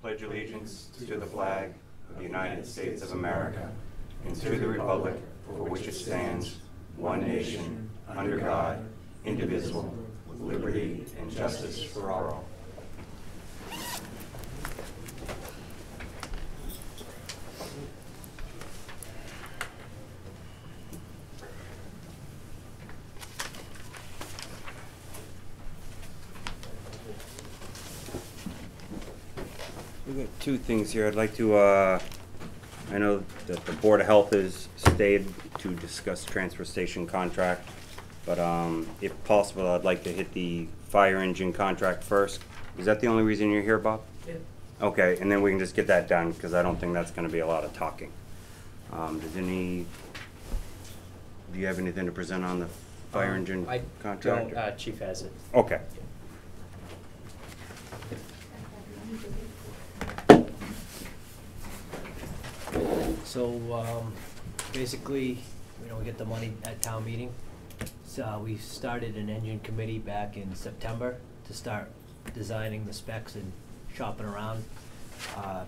pledge allegiance to the flag of the United States of America and to the republic for which it stands, one nation, under God, indivisible, with liberty and justice for all. We've got two things here. I'd like to, I know that the Board of Health has stayed to discuss transfer station contract, but if possible, I'd like to hit the fire engine contract first. Is that the only reason you're here, Bob? Yeah. Okay, and then we can just get that done, because I don't think that's going to be a lot of talking. Do you have anything to present on the fire engine contract? I don't, Chief has it. Okay. So basically, we get the money at town meeting. So we started an engine committee back in September to start designing the specs and shopping around. The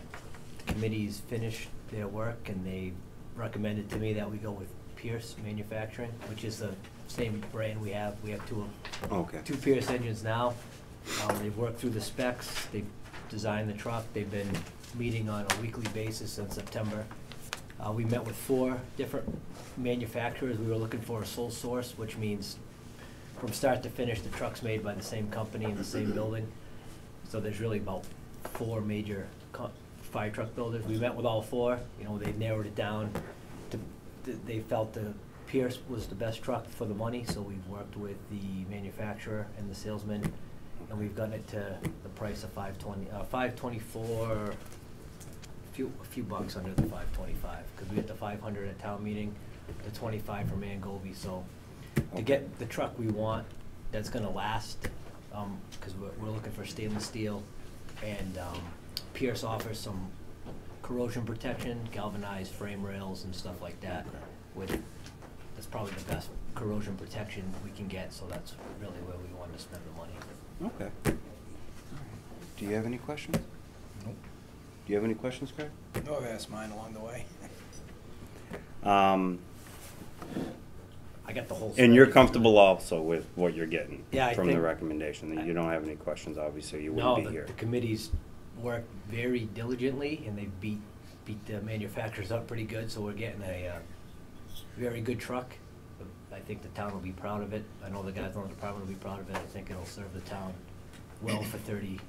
committee's finished their work and they recommended to me that we go with Pierce Manufacturing, which is the same brand we have. We have two Pierce engines now. They've worked through the specs. They've designed the truck. They've been meeting on a weekly basis since September. We met with 4 different manufacturers. We were looking for a sole source, which means from start to finish, the truck's made by the same company in the same building. So there's really about 4 major fire truck builders. We met with all 4. They narrowed it down. They felt the Pierce was the best truck for the money, so we've worked with the manufacturer and the salesman, and we've gotten it to the price of $524. A few bucks under the 525, because we hit the 500 at town meeting, the 25 for Mangovi. So to get the truck we want, that's going to last, because we're looking for stainless steel, and Pierce offers some corrosion protection, galvanized frame rails and stuff like that. That's probably the best corrosion protection we can get. So that's really where we want to spend the money. Okay. Do you have any questions? Nope. Do you have any questions, Craig? No, I've asked mine along the way. I got the whole. And you're comfortable also with what you're getting from the think recommendation. That you don't have any questions, obviously, you wouldn't be here. The committee's worked very diligently, and they beat the manufacturers up pretty good. So we're getting a very good truck. I think the town will be proud of it. I know the guys on the department will be proud of it. I think it'll serve the town well for 30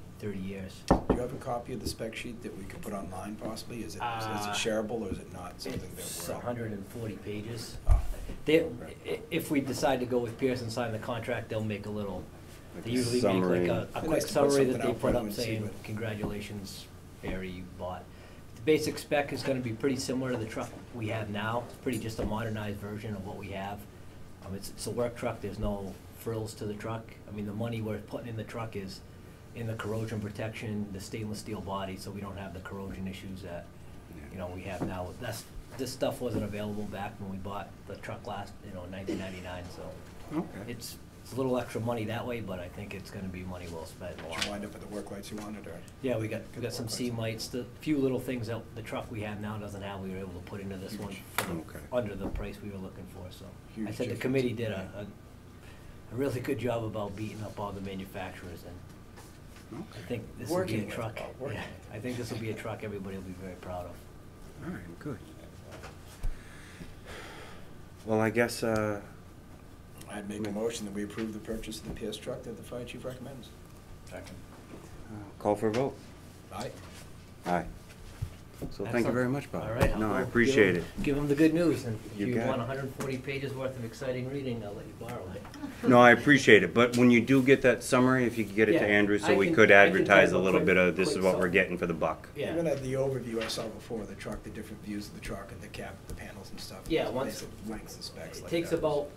years. Do you have a copy of the spec sheet that we could put online possibly? Is it shareable or is it not something that It's we're 140 pages. Oh. If we decide to go with Pierce and sign the contract, they'll make a little, Like they a usually summary. make like a quick summary that they put up saying, congratulations, Barry, you bought. The basic spec is gonna be pretty similar to the truck we have now. It's pretty just a modernized version of what we have. It's a work truck, there's no frills to the truck. I mean, the money we're putting in the truck is in the corrosion protection, the stainless steel body, so we don't have the corrosion issues that we have now. This stuff wasn't available back when we bought the truck last, in 1999. So it's a little extra money that way, but I think it's going to be money well spent. Did you wind up with the work lights you wanted, or? Yeah, we got some seam lights. The few little things that the truck we have now doesn't have, we were able to put into this one under the price we were looking for. So I said the committee did a really good job about beating up all the manufacturers, and I think this will be a truck. Yeah, I think this will be a truck everybody will be very proud of. All right, good. Well, I guess I'd make a motion that we approve the purchase of the PS truck that the fire chief recommends. Second. Call for a vote. Aye. Aye. So thank you very much, Bob. All right. No, I appreciate it. Give them the good news, and if You you got want it. 140 pages worth of exciting reading, I'll let you borrow it. No, I appreciate it. But when you do get that summary, if you could get it to Yeah, Andrew, so I we can- could I can advertise type a a little bit of this is quick what we're summary. getting for the buck. Yeah. Even at the overview I saw before of the truck, the different views of the truck and the cab, the panels and stuff. Yeah, just once- basic lengths and specs It like takes that. it'll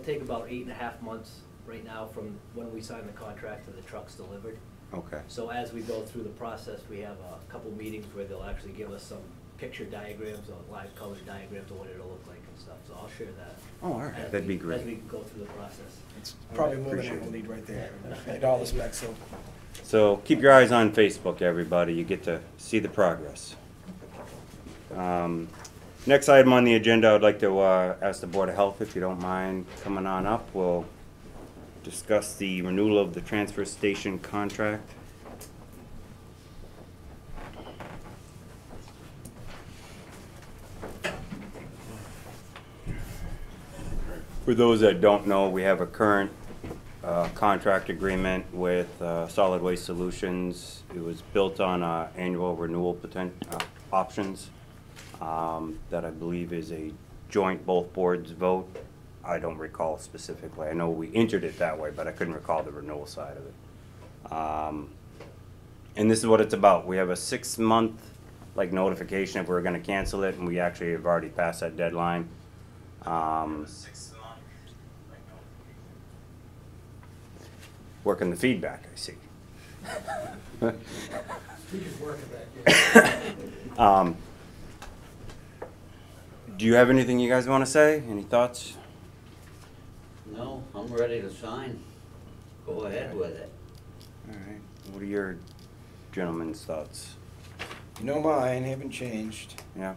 take about 8.5 months right now from when we sign the contract to the truck's delivered. Okay. So as we go through the process, we have a couple meetings where they'll actually give us some picture diagrams or live color diagrams of what it'll look like and stuff. So I'll share that. Oh, all right. as That'd be we- great. As we go through the process. It's probably more than Appreciate we'll it. need right there. And all the specs, so So keep your eyes on Facebook, everybody. You get to see the progress. Next item on the agenda, I'd like to ask the Board of Health, if you don't mind coming on up. We'll discuss the renewal of the transfer station contract. For those that don't know, we have a current contract agreement with Solid Waste Solutions. It was built on annual renewal options that I believe is a joint both boards vote. I don't recall specifically. I know we entered it that way, but I couldn't recall the renewal side of it. And this is what it's about. We have a 6-month like notification if we're going to cancel it, and we actually have already passed that deadline. Working the feedback, I see. Do you have anything you guys want to say? Any thoughts? No, I'm ready to sign. Go ahead with it. All right. What are your gentlemen's thoughts? You know mine haven't changed. Yeah.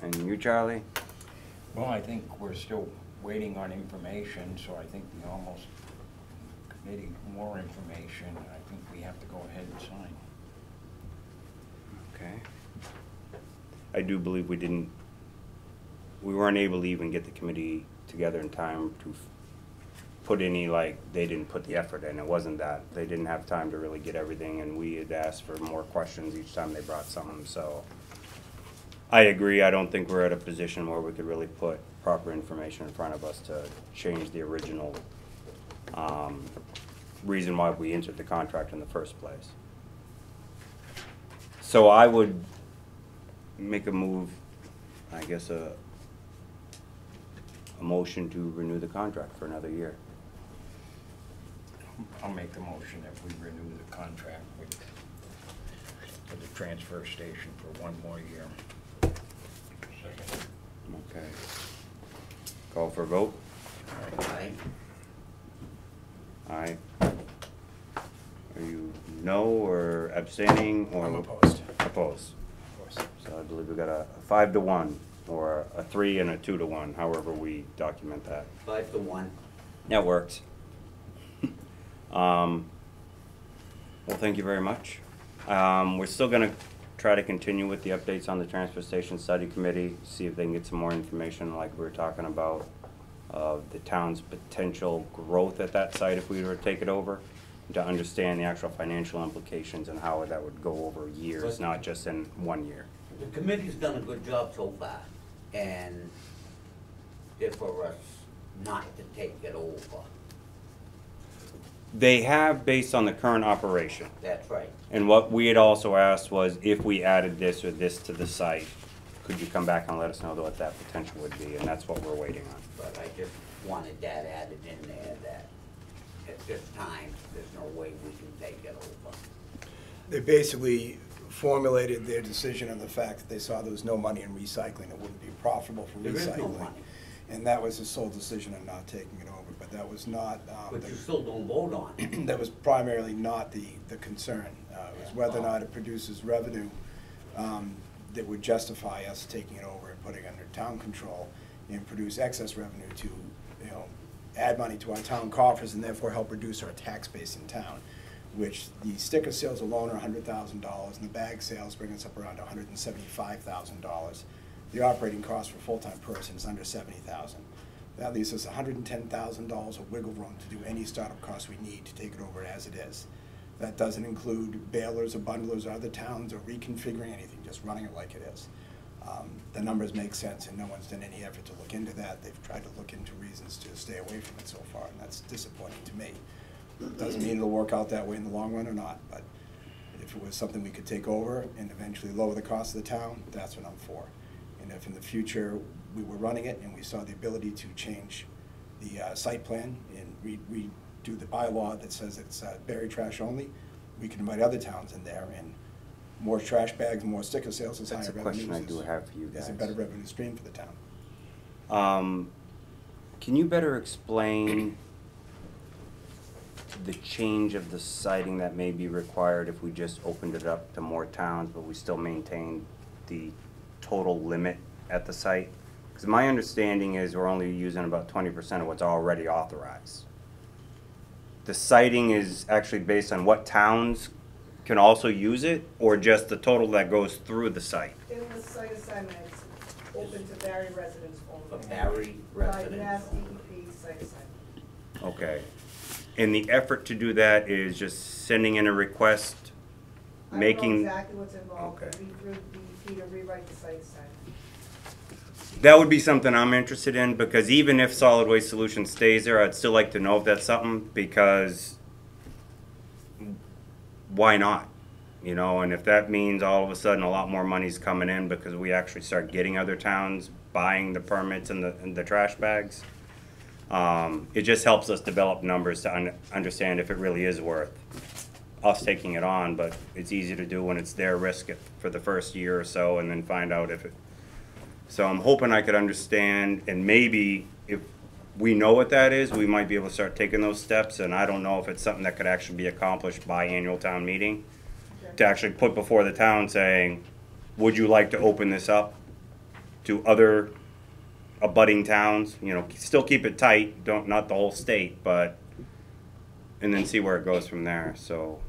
And you, Charlie? Well, I think we're still waiting on information, so I think we almost needing more information. I think we have to go ahead and sign. Okay. I do believe we weren't able to even get the committee together in time to put any, like, they didn't put the effort in. It wasn't that. They didn't have time to really get everything, and we had asked for more questions each time they brought something, so. I agree. I don't think we're at a position where we could really put proper information in front of us to change the original reason why we entered the contract in the first place. So I would make a move, I guess a motion to renew the contract for another year. I'll make the motion that we renew the contract with the transfer station for 1 more year. Second. Okay. Call for a vote? Aye. Aye. Are you no or abstaining or? I'm opposed. Opposed. Of course. So I believe we got a 5-to-1 or a 3 and a 2-to-1, however we document that. 5-1. That works. Well, thank you very much. We're still gonna try to continue with the updates on the transfer station study committee, see if they can get some more information like we were talking about of the town's potential growth at that site if we were to take it over, to understand the actual financial implications and how that would go over years, not just in 1 year. The committee's done a good job so far, and they're for us not to take it over. They have based on the current operation. That's right. And what we had also asked was if we added this or this to the site, could you come back and let us know what that potential would be? And that's what we're waiting on. But I just wanted that added in there, that at this time, there's no way we can take it over. They basically formulated their decision on the fact that they saw there was no money in recycling. It wouldn't be profitable for There is no recycling. money. And that was the sole decision on not taking it over, but that was not, But you still don't vote on it. that was primarily not the concern. It was whether or not it produces revenue that would justify us taking it over and putting it under town control and produce excess revenue to, you know, add money to our town coffers and therefore help reduce our tax base in town, which the sticker sales alone are $100,000 and the bag sales bring us up around $175,000. The operating cost for a full-time person is under $70,000. That leaves us $110,000 of wiggle room to do any startup costs we need to take it over as it is. That doesn't include bailers or bundlers or other towns or reconfiguring anything, just running it like it is. The numbers make sense and no one's done any effort to look into that. They've tried to look into reasons to stay away from it so far, and that's disappointing to me. Doesn't mean it'll work out that way in the long run or not, but if it was something we could take over and eventually lower the cost of the town, that's what I'm for. And if in the future we were running it and we saw the ability to change the site plan and redo the bylaw that says it's buried trash only, we can invite other towns in there, and more trash bags, more sticker sales is higher That's a revenues. question I do have for you It's a guys. better revenue stream for the town. Can you better explain the change of the siting that may be required if we just opened it up to more towns, but we still maintain the total limit at the site? Because my understanding is we're only using about 20% of what's already authorized. The siting is actually based on what towns can also use it, or just the total that goes through the site? In the site assignment, it's open to Barry residents For only. Barry By residents. Mass DEP site assignment. Okay. And the effort to do that is just sending in a request, I don't making... know exactly what's involved, Okay. but we through DEP to rewrite the site assignment. That would be something I'm interested in, because even if Solid Waste Solutions stays there, I'd still like to know if that's something, because why not? You know, and if that means all of a sudden a lot more money's coming in because we actually start getting other towns buying the permits and the trash bags, it just helps us develop numbers to understand if it really is worth us taking it on. But it's easy to do when it's their risk for the first year or so, and then find out if it. So I'm hoping I could understand, and maybe if we know what that is, we might be able to start taking those steps. And I don't know if it's something that could actually be accomplished by annual town meeting, to actually put before the town saying, would you like to open this up to other abutting towns? You know, still keep it tight, not the whole state, but, and then see where it goes from there. So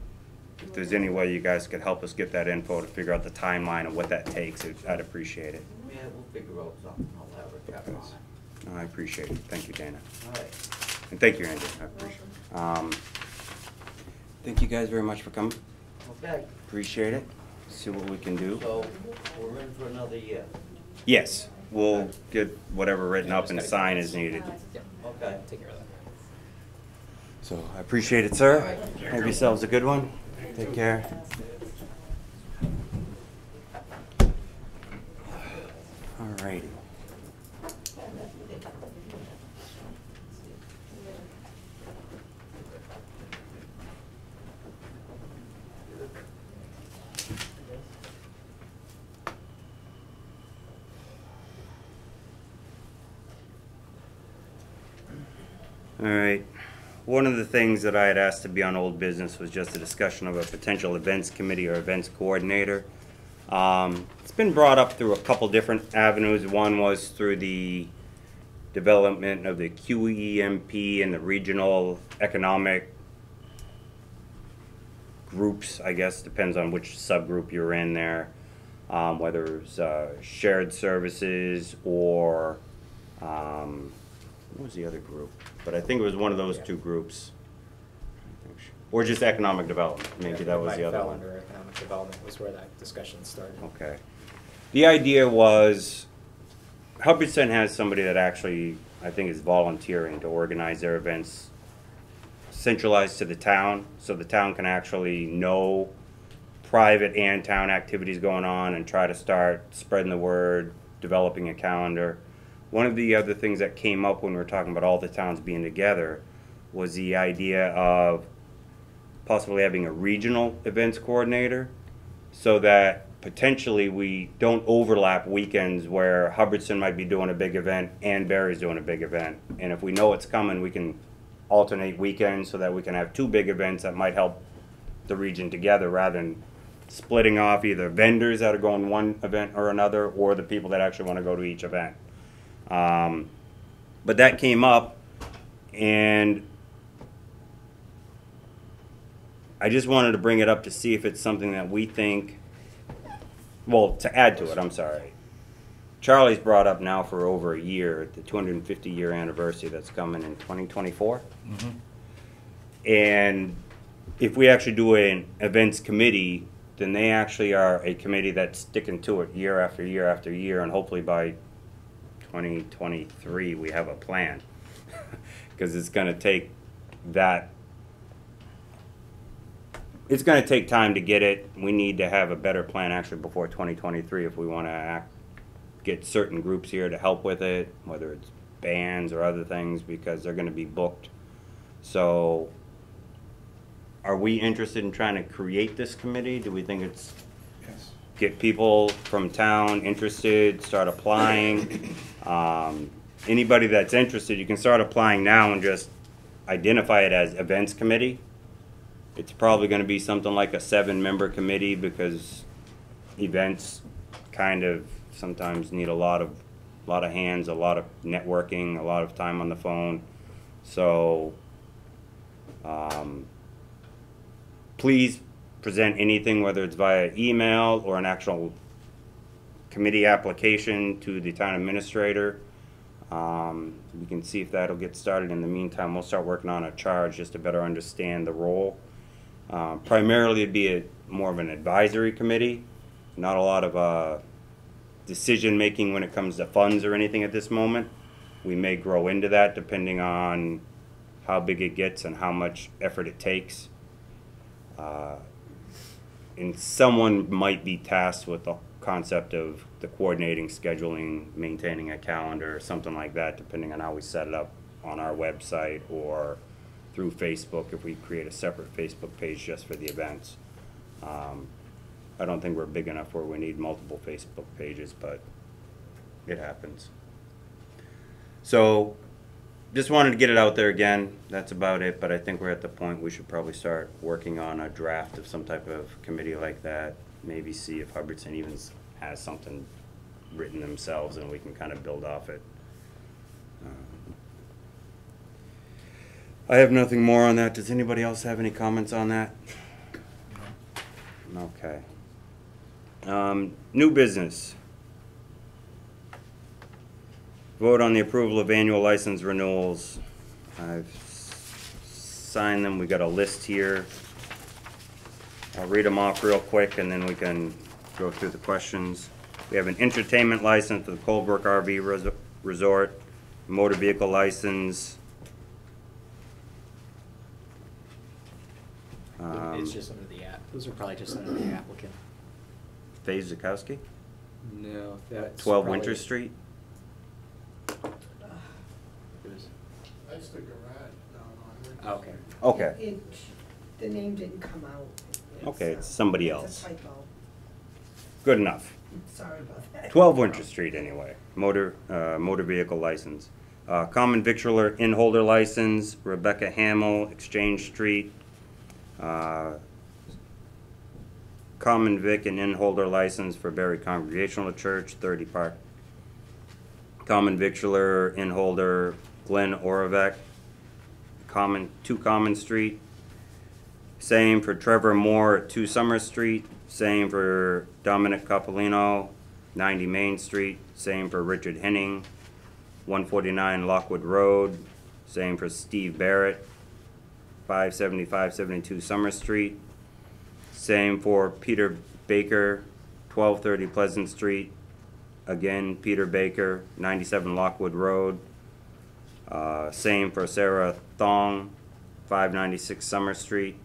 if there's any way you guys could help us get that info to figure out the timeline of what that takes, I'd appreciate it. Yeah, we'll figure out something, I'll have a check on it. No, I appreciate it. Thank you, Dana. All right. And thank you, Andy. I appreciate it. Thank you guys very much for coming. Okay, Appreciate it. See what we can do. so we're in for another year. Yes, we'll get whatever written up and sign is needed. Okay. Take care of that. So I appreciate it, sir. Have yourselves a good one. Take care. All righty. All right. One of the things that I had asked to be on old business was just a discussion of a potential events committee or events coordinator. It's been brought up through a couple different avenues. One was through the development of the QEMP and the regional economic groups, I guess, depends on which subgroup you're in there. Whether it's shared services or what was the other group? But I think it was one of those two groups. Or just economic development, maybe that was the other Fell one. under economic development was where that discussion started. Okay. The idea was, Hubbardston has somebody that actually, I think, is volunteering to organize their events centralized to the town, so the town can actually know private and town activities going on and try to start spreading the word, developing a calendar. One of the other things that came up when we were talking about all the towns being together was the idea of possibly having a regional events coordinator, so that potentially we don't overlap weekends where Hubbardston might be doing a big event and Barry's doing a big event. And if we know it's coming, we can alternate weekends so that we can have two big events that might help the region together, rather than splitting off either vendors that are going one event or another, or the people that actually want to go to each event. But that came up, and I just wanted to bring it up to see if it's something that we think, well, to add to it, I'm sorry. Charlie's brought up now for over a year, the 250-year anniversary that's coming in 2024. Mm-hmm. And if we actually do an events committee, then they actually are a committee that's sticking to it year after year after year, and hopefully by 2023 we have a plan. Because it's going to take that, it's going to take time to get it. We need to have a better plan actually before 2023 if we want to get certain groups here to help with it, whether it's bands or other things, because they're going to be booked. So are we interested in trying to create this committee? Do we think it's Yes. get people from town interested, start applying? Anybody that's interested, you can start applying now and just identify it as events committee. It's probably gonna be something like a 7-member committee, because events kind of sometimes need a lot of hands, a lot of networking, a lot of time on the phone. So, please present anything, whether it's via email or an actual committee application to the town administrator. We can see if that'll get started. In the meantime, we'll start working on a charge just to better understand the role. Primarily, it'd be more of an advisory committee, not a lot of decision making when it comes to funds or anything at this moment. We may grow into that depending on how big it gets and how much effort it takes. And someone might be tasked with the concept of the coordinating, scheduling, maintaining a calendar, or something like that, depending on how we set it up on our website or through Facebook, if we create a separate Facebook page just for the events. I don't think we're big enough where we need multiple Facebook pages, but it happens. So, just wanted to get it out there again. That's about it, but I think we're at the point we should probably start working on a draft of some type of committee like that. Maybe see if Hubbardson even has something written themselves and we can kind of build off it. I have nothing more on that. Does anybody else have any comments on that? Okay. New business. Vote on the approval of annual license renewals. I've signed them. We got a list here. I'll read them off real quick and then we can go through the questions. We have an entertainment license for the Colebrook RV Resort, motor vehicle license. It's just under the app. Those are probably just under the applicant. Faye Zukowski, No, that's 12 probably- Winter Street. it was- That's the garage down on oh, okay. Okay. The name didn't come out. Okay, it's somebody It's else. a typo. Good enough. Sorry about that. 12 Winter Street anyway, motor vehicle license. Common victualler in-holder license, Rebecca Hamill, Exchange Street. Common vic and in-holder license for Berry Congregational Church, 30 Park. Common victualler in-holder, Glenn Oravec, 2 Common Street. Same for Trevor Moore at 2 Summer Street. Same for Dominic Capolino, 90 Main Street. Same for Richard Henning, 149 Lockwood Road. Same for Steve Barrett, 572 Summer Street. Same for Peter Baker, 1230 Pleasant Street. Again, Peter Baker, 97 Lockwood Road. Same for Sarah Thong, 596 Summer Street.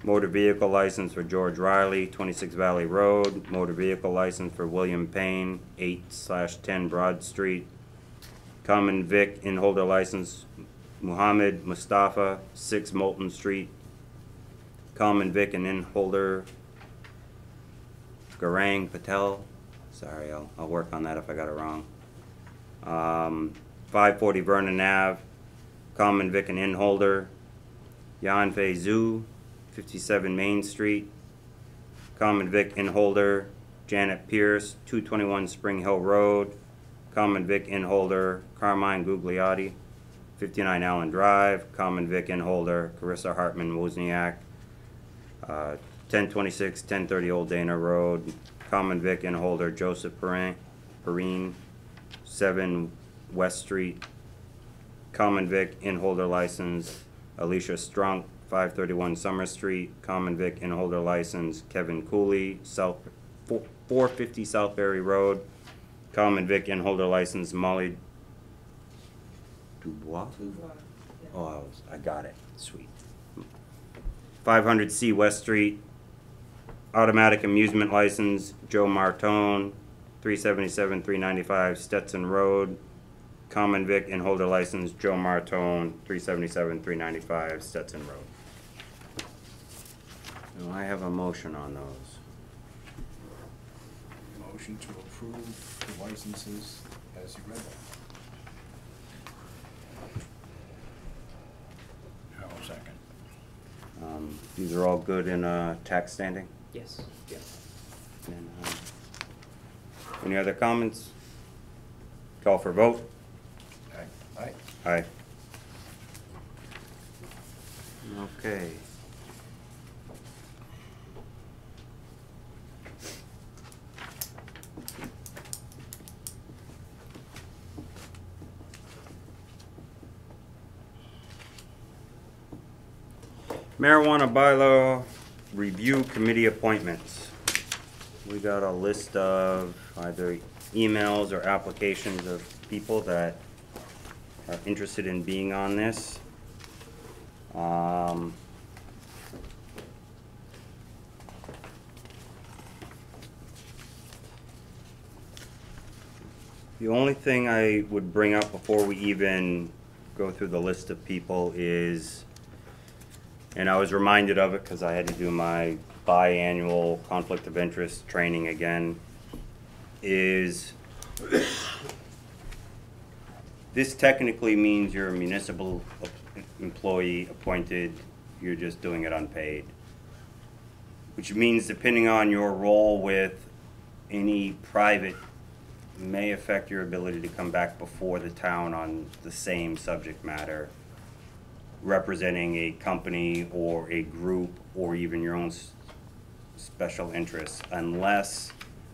Motor vehicle license for George Riley, 26 Valley Road. Motor vehicle license for William Payne, 8/10 Broad Street. Common vic in-holder license, Muhammad Mustafa, 6 Moulton Street. Common vic and in-holder, Garang Patel. Sorry, I'll work on that if I got it wrong. 540 Vernon Ave. Common vic and in-holder, Yan Fei Zhu, 57 Main Street. Common vic in-holder, Janet Pierce, 221 Spring Hill Road. Common vic in-holder, Carmine Gugliotti, 59 Allen Drive. Common vic in-holder, Carissa Hartman Wozniak, 1026, 1030 Old Dana Road. Common vic in-holder, Joseph Perrine, 7 West Street. Common vic in-holder license, Alicia Strunk, 531 Summer Street. Common vic in-holder license, Kevin Cooley, 450 South Berry Road. Common vic in-holder license, Molly Dubois? Oh, I got it. Sweet. 500 C West Street. Automatic amusement license, Joe Martone, 377, 395 Stetson Road. Common vic and holder license, Joe Martone, 377, 395 Stetson Road. Do I have a motion on those? Motion to approve the licenses as you read them. These are all good in tax standing? Yes, yeah. And, any other comments? Call for vote? Aye. Aye. Okay. Marijuana bylaw review committee appointments. We got a list of either emails or applications of people that are interested in being on this. The only thing I would bring up before we even go through the list of people is, and I was reminded of it because I had to do my biannual conflict of interest training again, is this technically means you're a municipal employee appointed, you're just doing it unpaid. Which means depending on your role with any private may affect your ability to come back before the town on the same subject matter, representing a company or a group or even your own special interests, unless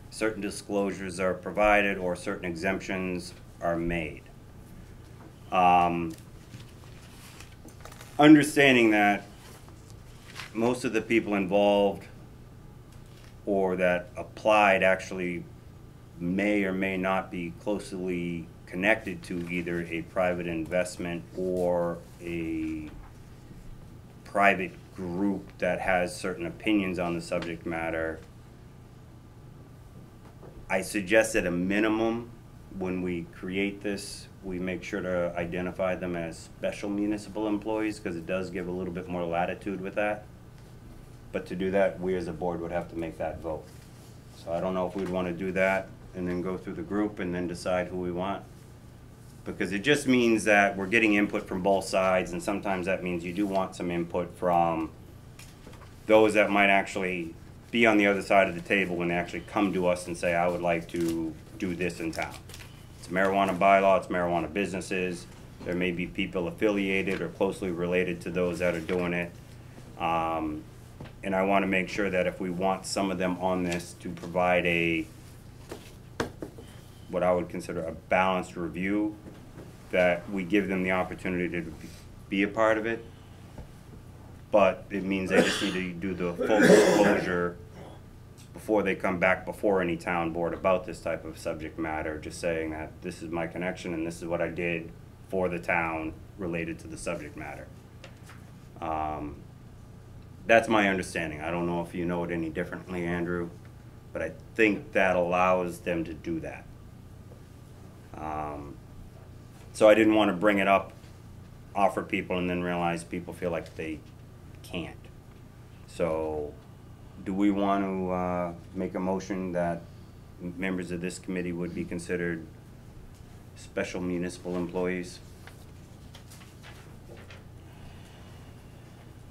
certain disclosures are provided or certain exemptions are made. Understanding that most of the people involved or that applied actually may or may not be closely connected to either a private investment or a private group that has certain opinions on the subject matter. I suggest at a minimum, when we create this, we make sure to identify them as special municipal employees, because it does give a little bit more latitude with that. But to do that, we as a board would have to make that vote. So I don't know if we'd want to do that and then go through the group and then decide who we want. Because it just means that we're getting input from both sides, and sometimes that means you do want some input from those that might actually be on the other side of the table when they actually come to us and say, I would like to do this in town. It's marijuana bylaw, it's marijuana businesses. There may be people affiliated or closely related to those that are doing it. And I want to make sure that if we want some of them on this to provide a, what I would consider a balanced review, that we give them the opportunity to be a part of it. But it means they just need to do the full disclosure before they come back before any town board about this type of subject matter, just saying that this is my connection and this is what I did for the town related to the subject matter. That's my understanding. I don't know if you know it any differently, Andrew, but I think that allows them to do that. So I didn't want to bring it up, offer people, and then realize people feel like they can't. So do we want to make a motion that members of this committee would be considered special municipal employees?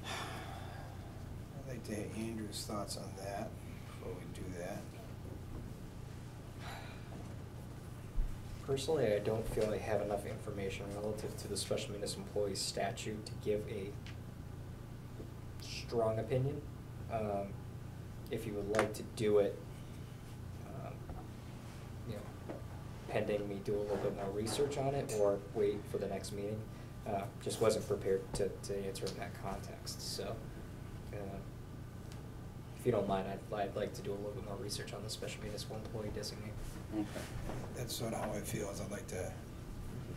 I'd like to hear Andrew's thoughts on that before we do that. Personally, I don't feel I have enough information relative to the special municipal employees statute to give a strong opinion. If you would like to do it, you know, pending me do a little bit more research on it, or wait for the next meeting, just wasn't prepared to answer in that context. So, if you don't mind, I'd like to do a little bit more research on the special municipal employee designate. Okay. That's sort of how I feel, is I'd like to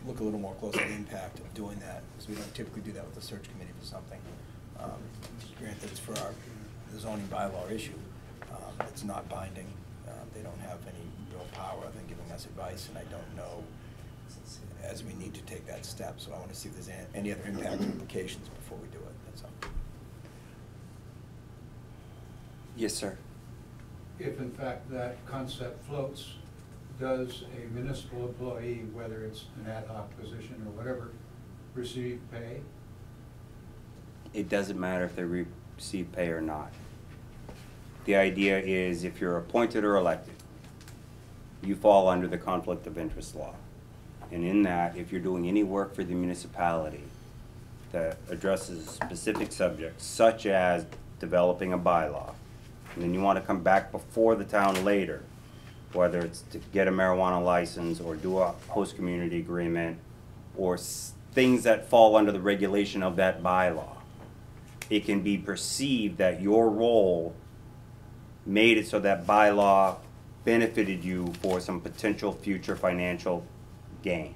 look a little more closely at the impact of doing that, because we don't typically do that with the search committee for something. Granted, it's for the zoning bylaw issue. It's not binding. They don't have any real power other than giving us advice, and I don't know as we need to take that step. So I want to see if there's any other impact or implications before we do it. That's all. Yes, sir. If in fact that concept floats, does a municipal employee, whether it's an ad hoc position or whatever, receive pay? It doesn't matter if they receive pay or not. The idea is if you're appointed or elected, you fall under the conflict of interest law. And in that, if you're doing any work for the municipality that addresses specific subjects, such as developing a bylaw, and then you want to come back before the town later, whether it's to get a marijuana license or do a host community agreement or things that fall under the regulation of that bylaw, it can be perceived that your role made it so that bylaw benefited you for some potential future financial gain.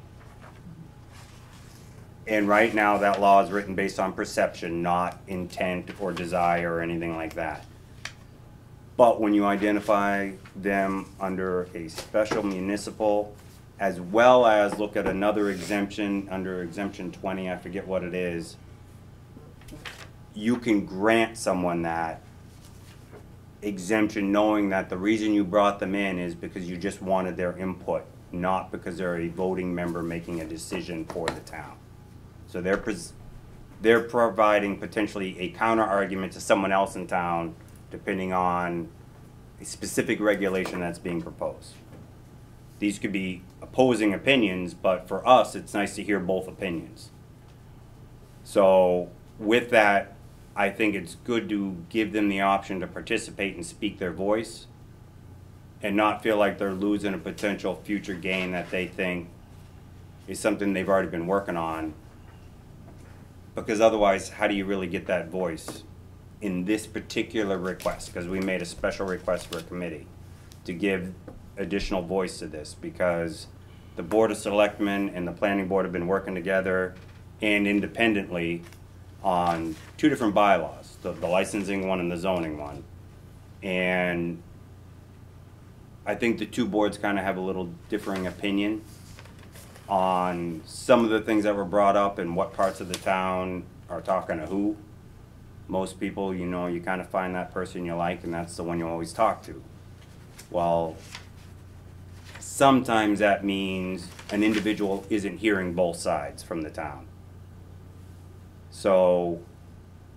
And right now that law is written based on perception, not intent or desire or anything like that. But when you identify them under a special municipal, as well as look at another exemption under exemption 20, I forget what it is, you can grant someone that exemption knowing that the reason you brought them in is because you just wanted their input, not because they're a voting member making a decision for the town. So they're providing potentially a counter argument to someone else in town depending on a specific regulation that's being proposed. These could be opposing opinions, but for us, it's nice to hear both opinions. So with that, I think it's good to give them the option to participate and speak their voice and not feel like they're losing a potential future gain that they think is something they've already been working on. Because otherwise, how do you really get that voice in this particular request? Because we made a special request for a committee to give additional voice to this, because the Board of Selectmen and the Planning Board have been working together and independently on two different bylaws, the licensing one and the zoning one. And I think the two boards kind of have a little differing opinion on some of the things that were brought up and what parts of the town are talking to who. Most people, you know, you kind of find that person you like and that's the one you always talk to. Well, sometimes that means an individual isn't hearing both sides from the town. So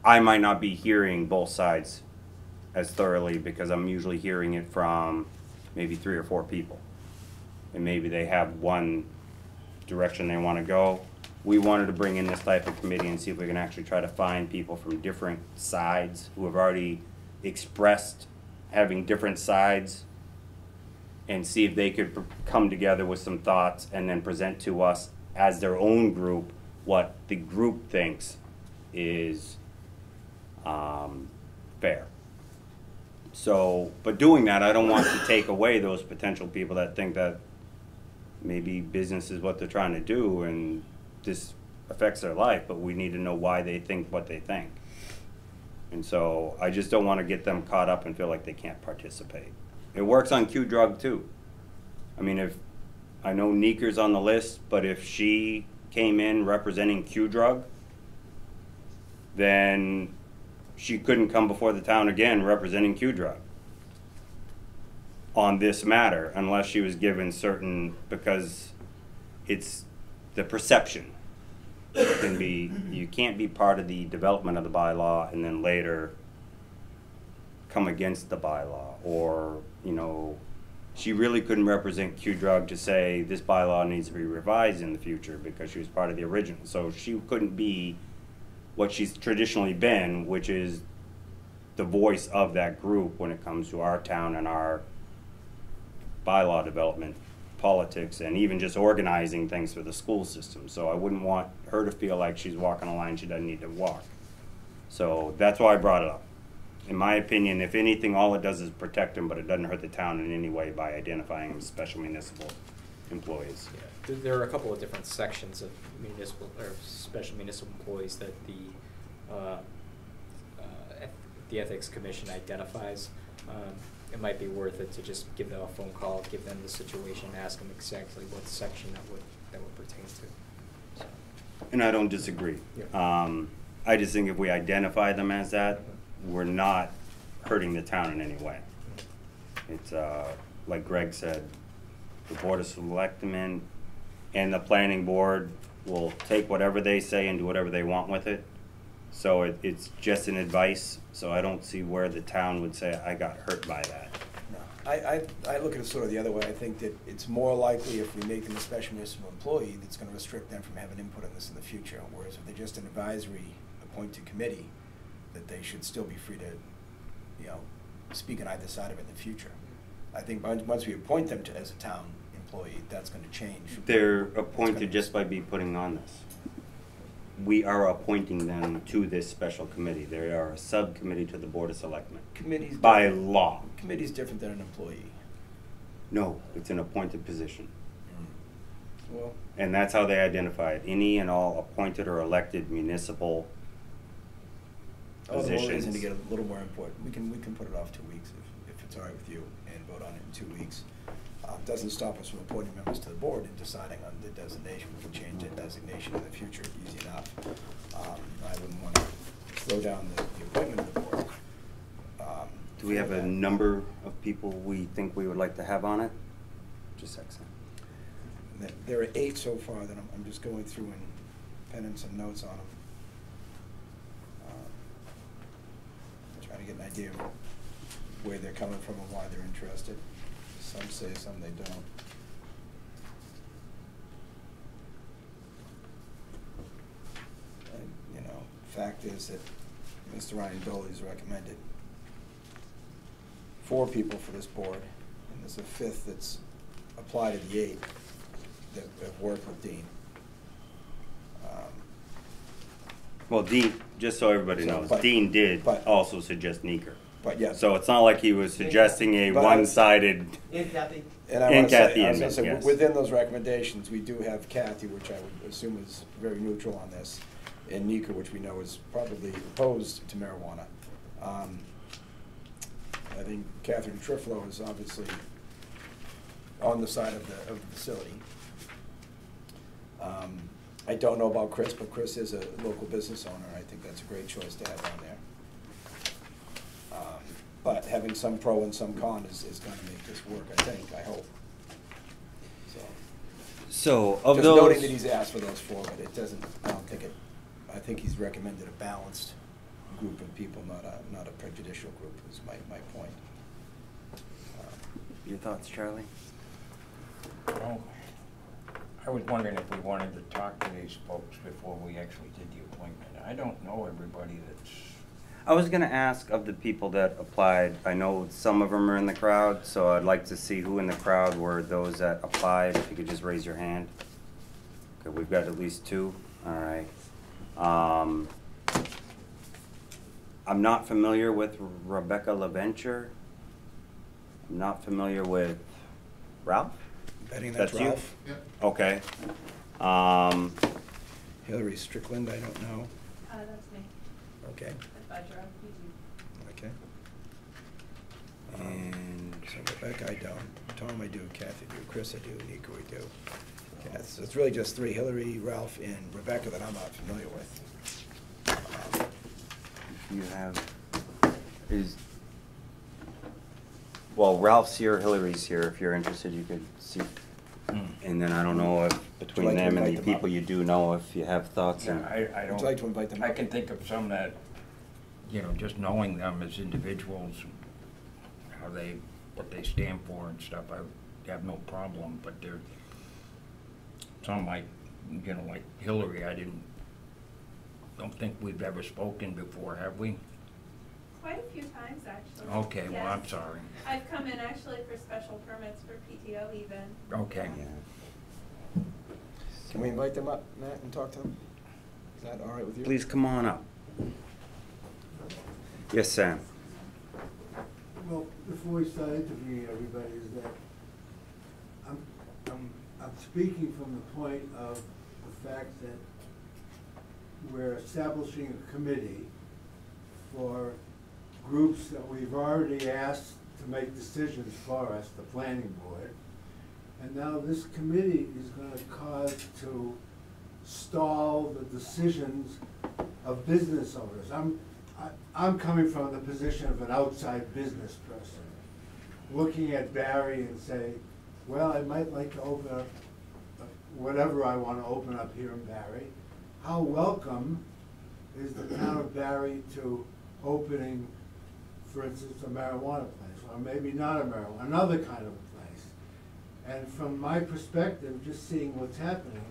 I might not be hearing both sides as thoroughly because I'm usually hearing it from maybe 3 or 4 people. And maybe they have one direction they want to go. We wanted to bring in this type of committee and see if we can actually try to find people from different sides who have already expressed having different sides and see if they could come together with some thoughts and then present to us as their own group what the group thinks is fair. So, but doing that, I don't want to take away those potential people that think that maybe business is what they're trying to do and this affects their life, but we need to know why they think what they think. And so I just don't want to get them caught up and feel like they can't participate. It works on Q-Drug too. I mean, if I know Neeker's on the list, but if she came in representing Q-Drug, then she couldn't come before the town again representing Q-Drug on this matter unless she was given certain, because it's the perception. It can be, you can't be part of the development of the bylaw and then later come against the bylaw, or, you know, she really couldn't represent Q-Drug to say this bylaw needs to be revised in the future because she was part of the original. So she couldn't be what she's traditionally been, which is the voice of that group when it comes to our town and our bylaw development, politics, and even just organizing things for the school system. So I wouldn't want her to feel like she's walking a line she doesn't need to walk. So that's why I brought it up. In my opinion, if anything, all it does is protect them, but it doesn't hurt the town in any way by identifying them as special municipal employees. Yeah. There are a couple of different sections of municipal or special municipal employees that the Ethics Commission identifies. It might be worth it to just give them a phone call, give them the situation, ask them exactly what section that would pertain to. So. And I don't disagree. Yeah. I just think if we identify them as that, we're not hurting the town in any way. It's like Greg said, the Board of Selectmen and the Planning Board will take whatever they say and do whatever they want with it. So it's just an advice, so I don't see where the town would say, I got hurt by that. No. I look at it sort of the other way. I think that it's more likely if we make them a special municipal employee, that's gonna restrict them from having input on this in the future. Whereas if they're just an advisory appointed committee, that they should still be free to, you know, speak on either side of it in the future. I think once we appoint them to, as a town employee, that's gonna change. They're It's appointed gonna- just by being putting on this. We are appointing them to this special committee. They are a subcommittee to the Board of Selectmen. Committee's By different. law. Committee's different than an employee. No, it's an appointed position. Well, And that's how they identify it. Any and all appointed or elected municipal all the more reason positions. to get a little more input. We can put it off 2 weeks if it's all right with you, and vote on it in 2 weeks. Doesn't stop us from appointing members to the board and deciding on the designation. We can change that designation in the future, easy enough. I wouldn't want to slow down the appointment of the board. Do we have a number of people we think we would like to have on it? Just a second. There are 8 so far that I'm just going through and penning some notes on them. Trying to get an idea of where they're coming from and why they're interested. Some say, some they don't. And, you know, fact is that Mr. Ryan Doley's recommended 4 people for this board, and there's a 5th that's applied to the 8 that have worked with Dean. Well, Dean, just so everybody So, knows, but- Dean did but- also suggest Neeker. But yeah. So it's not like he was suggesting a But I- one-sided, And Kathy? And I And wanna say, Kathy I was in gonna it, say, yes. within those recommendations, we do have Kathy, which I would assume is very neutral on this, and Nika, which we know is probably opposed to marijuana. I think Catherine Triflo is obviously on the side of the facility. I don't know about Chris, but Chris is a local business owner, and I think that's a great choice to have on there. But having some pro and some con is gonna make this work, I think, I hope. so of Just noting that those, he's asked for those 4, but it doesn't, I think he's recommended a balanced group of people, not a prejudicial group, is my point. your thoughts, Charlie? Well, I was wondering if we wanted to talk to these folks before we actually did the appointment. I don't know everybody that's, I was gonna ask of the people that applied, I know some of them are in the crowd, so I'd like to see who in the crowd were those that applied, if you could just raise your hand. Okay, we've got at least 2, all right. I'm not familiar with Rebecca LaVenture. I'm not familiar with Ralph? Betting that's That's you? Ralph. Okay. Hillary Strickland, I don't know. That's me, Okay, advisor of okay. And So Rebecca, I don't. Tom, I do. Kathy, I do. Chris, I do. Nika, we do. Okay, so it's really just 3, Hillary, Ralph, and Rebecca that I'm not familiar with. you have, well, Ralph's here, Hillary's here, if you're interested, you could see. And then I don't know if between Would you like to them and the invite them people up? you do know, if you have thoughts yeah, and. I don't. Would you like to invite them I up? can think of some that, you know, just knowing them as individuals, how they, what they stand for and stuff, I have no problem, but there, some like, you know, like Hillary, don't think we've ever spoken before, have we? Quite a few times, actually. Okay, well, I'm Yes. sorry. I've come in actually for special permits for PTO even. Okay. Yeah. Can we invite them up, Matt, and talk to them? Is that all right with you? Please come on up. Yes, Sam. Well, before we start interviewing everybody, is that I'm speaking from the point of the fact that we're establishing a committee for groups that we've already asked to make decisions for us, the planning board. And now this committee is gonna cause to stall the decisions of business owners. I'm coming from the position of an outside business person, looking at Barry and say, well, I might like to open up whatever I want to open up here in Barry. How welcome is the town of Barry to opening, for instance, a marijuana place, or maybe not a marijuana, another kind of place. And from my perspective, just seeing what's happening,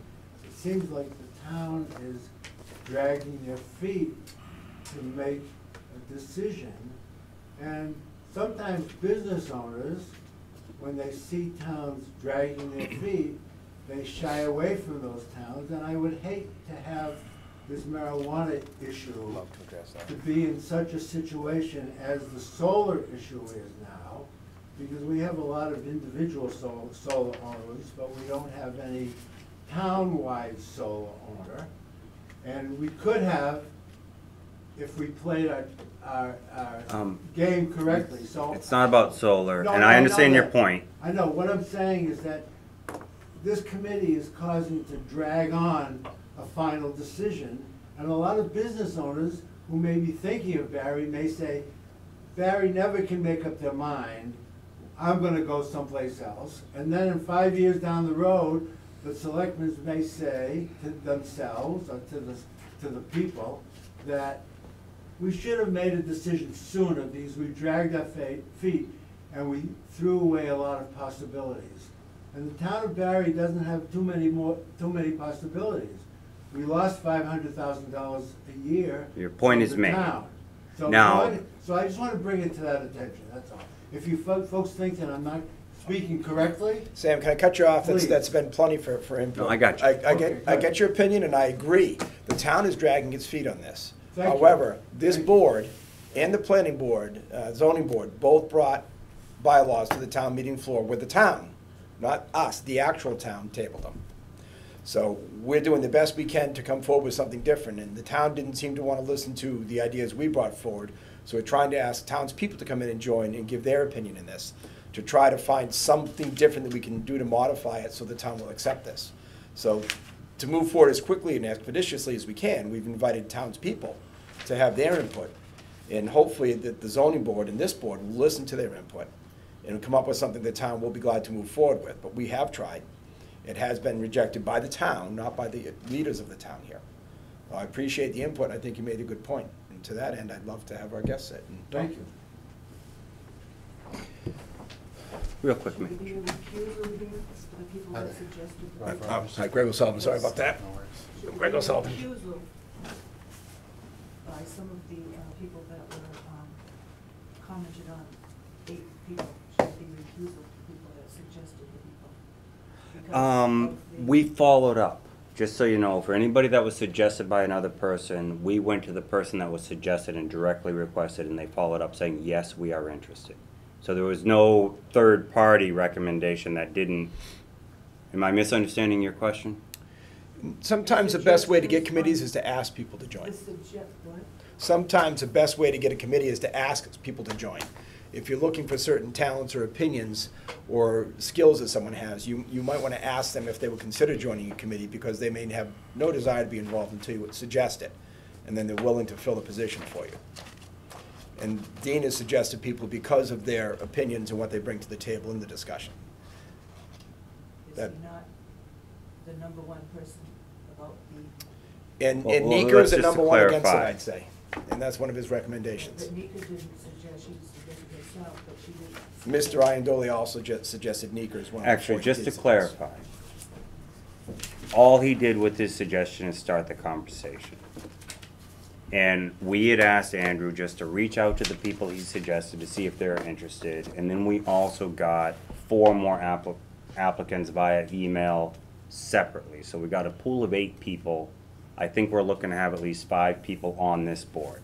it seems like the town is dragging their feet to make a decision. And sometimes business owners, when they see towns dragging their feet, they shy away from those towns, and I would hate to have this marijuana issue to be in such a situation as the solar issue is now, because we have a lot of individual solar owners, but we don't have any town-wide solar owner. And we could have, if we played our game correctly, so. It's not about solar, No, and no, I understand no, your point. I know, what I'm saying is that this committee is causing to drag on a final decision, and a lot of business owners who may be thinking of Barry may say, Barry never can make up their mind, I'm gonna go someplace else. And then in 5 years down the road, the selectmen may say to themselves, or to the people, that we should have made a decision sooner, because we dragged our feet and we threw away a lot of possibilities. And the town of Barry doesn't have too many possibilities. We lost $500,000 a year. Your point from is the made. town. So Now- so I just want to bring it to that attention, that's all. If you folks think that I'm not speaking correctly, Sam, can I cut you off? Please. That's been plenty for input. No, I got you. I Okay, I good. get your opinion, and I agree. The town is dragging its feet on this. Thank you. However, this Thank you. board and the planning board, zoning board, both brought bylaws to the town meeting floor with the town, not us, the actual town tabled them. So we're doing the best we can to come forward with something different, and the town didn't seem to want to listen to the ideas we brought forward. So we're trying to ask townspeople to come in and join and give their opinion in this, to try to find something different that we can do to modify it so the town will accept this. So to move forward as quickly and expeditiously as we can, we've invited townspeople to have their input. And hopefully that the zoning board and this board will listen to their input and come up with something the town will be glad to move forward with. But we have tried. It has been rejected by the town, not by the leaders of the town here. I appreciate the input. I think you made a good point. And to that end, I'd love to have our guests sit and talk. thank you. Real quick, Should Mitch. we be recusal here for the people that suggested? Hi, Greg O'Sullivan, sorry about that. Should we Greg be O'Sullivan. recusal by some of the people that were commented on, 8 people, should it be recusal for people that suggested the people? Because of the- We followed up, just so you know, for anybody that was suggested by another person, we went to the person that was suggested and directly requested, and they followed up saying, yes, we are interested. So there was no third-party recommendation that didn't, am I misunderstanding your question? Sometimes the best way to get committees is to ask people to join. What? Sometimes the best way to get a committee is to ask people to join. If you're looking for certain talents or opinions or skills that someone has, you might want to ask them if they would consider joining a committee, because they may have no desire to be involved until you suggest it, and then they're willing to fill the position for you. And Dean has suggested people because of their opinions and what they bring to the table in the discussion. Is That- he not the number one person about the? And Well, Nika let's is the just number one against it, clarify. I'd say. And that's one of his recommendations. But Nika didn't suggest, she suggested herself, but she didn't. Mr. Iandoli also suggested Nika as one. Actually, before he just did to suggest. clarify, all he did with his suggestion is start the conversation. And we had asked Andrew just to reach out to the people he suggested to see if they're interested. And then we also got 4 more applicants via email separately. So we got a pool of 8 people. I think we're looking to have at least 5 people on this board.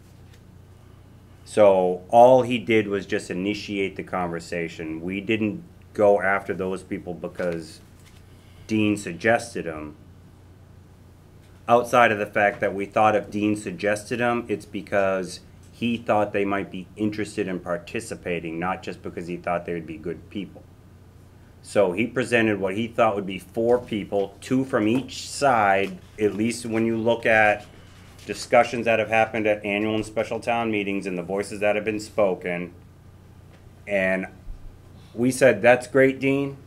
So all he did was just initiate the conversation. We didn't go after those people because Dean suggested them. Outside of the fact that we thought if Dean suggested them, it's because he thought they might be interested in participating, not just because he thought they would be good people. So he presented what he thought would be 4 people, 2 from each side, at least when you look at discussions that have happened at annual and special town meetings and the voices that have been spoken. And we said, that's great, Dean.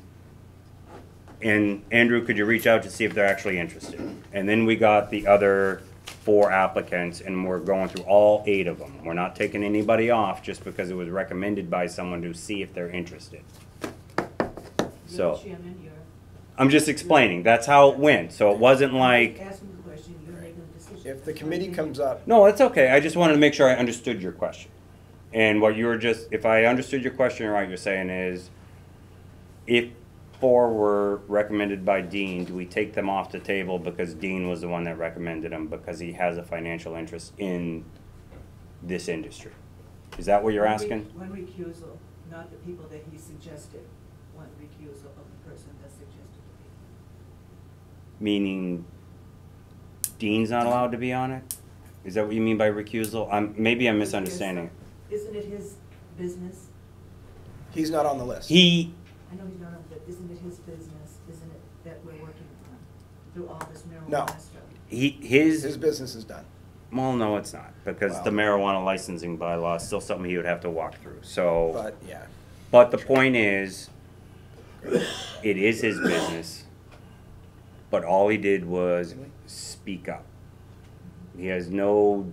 And Andrew, could you reach out to see if they're actually interested? And then we got the other 4 applicants, and we're going through all 8 of them. We're not taking anybody off just because it was recommended by someone to see if they're interested. So, You're the chairman, you're. I'm just explaining, that's how it went, so it wasn't like, Asking the question, you're making the decision. If the committee comes up, no, it's okay, I just wanted to make sure I understood your question. And what you were just, if I understood your question right, you're saying is, if 4 were recommended by Dean, do we take them off the table because Dean was the one that recommended them because he has a financial interest in this industry? Is that what you're asking? One recusal, not the people that he suggested, one recusal of the person that suggested to be. Meaning Dean's not allowed to be on it? Is that what you mean by recusal? Maybe I'm misunderstanding. Isn't it his business? he's not on the list. I know he's not on, but isn't it his business, isn't it, that we're working on through all this No. marijuana stuff? His business is done. Well, no, it's not, because the Well- marijuana licensing bylaw is still something he would have to walk through, so. But, yeah. But the point is, it is his business, but all he did was speak up. He has no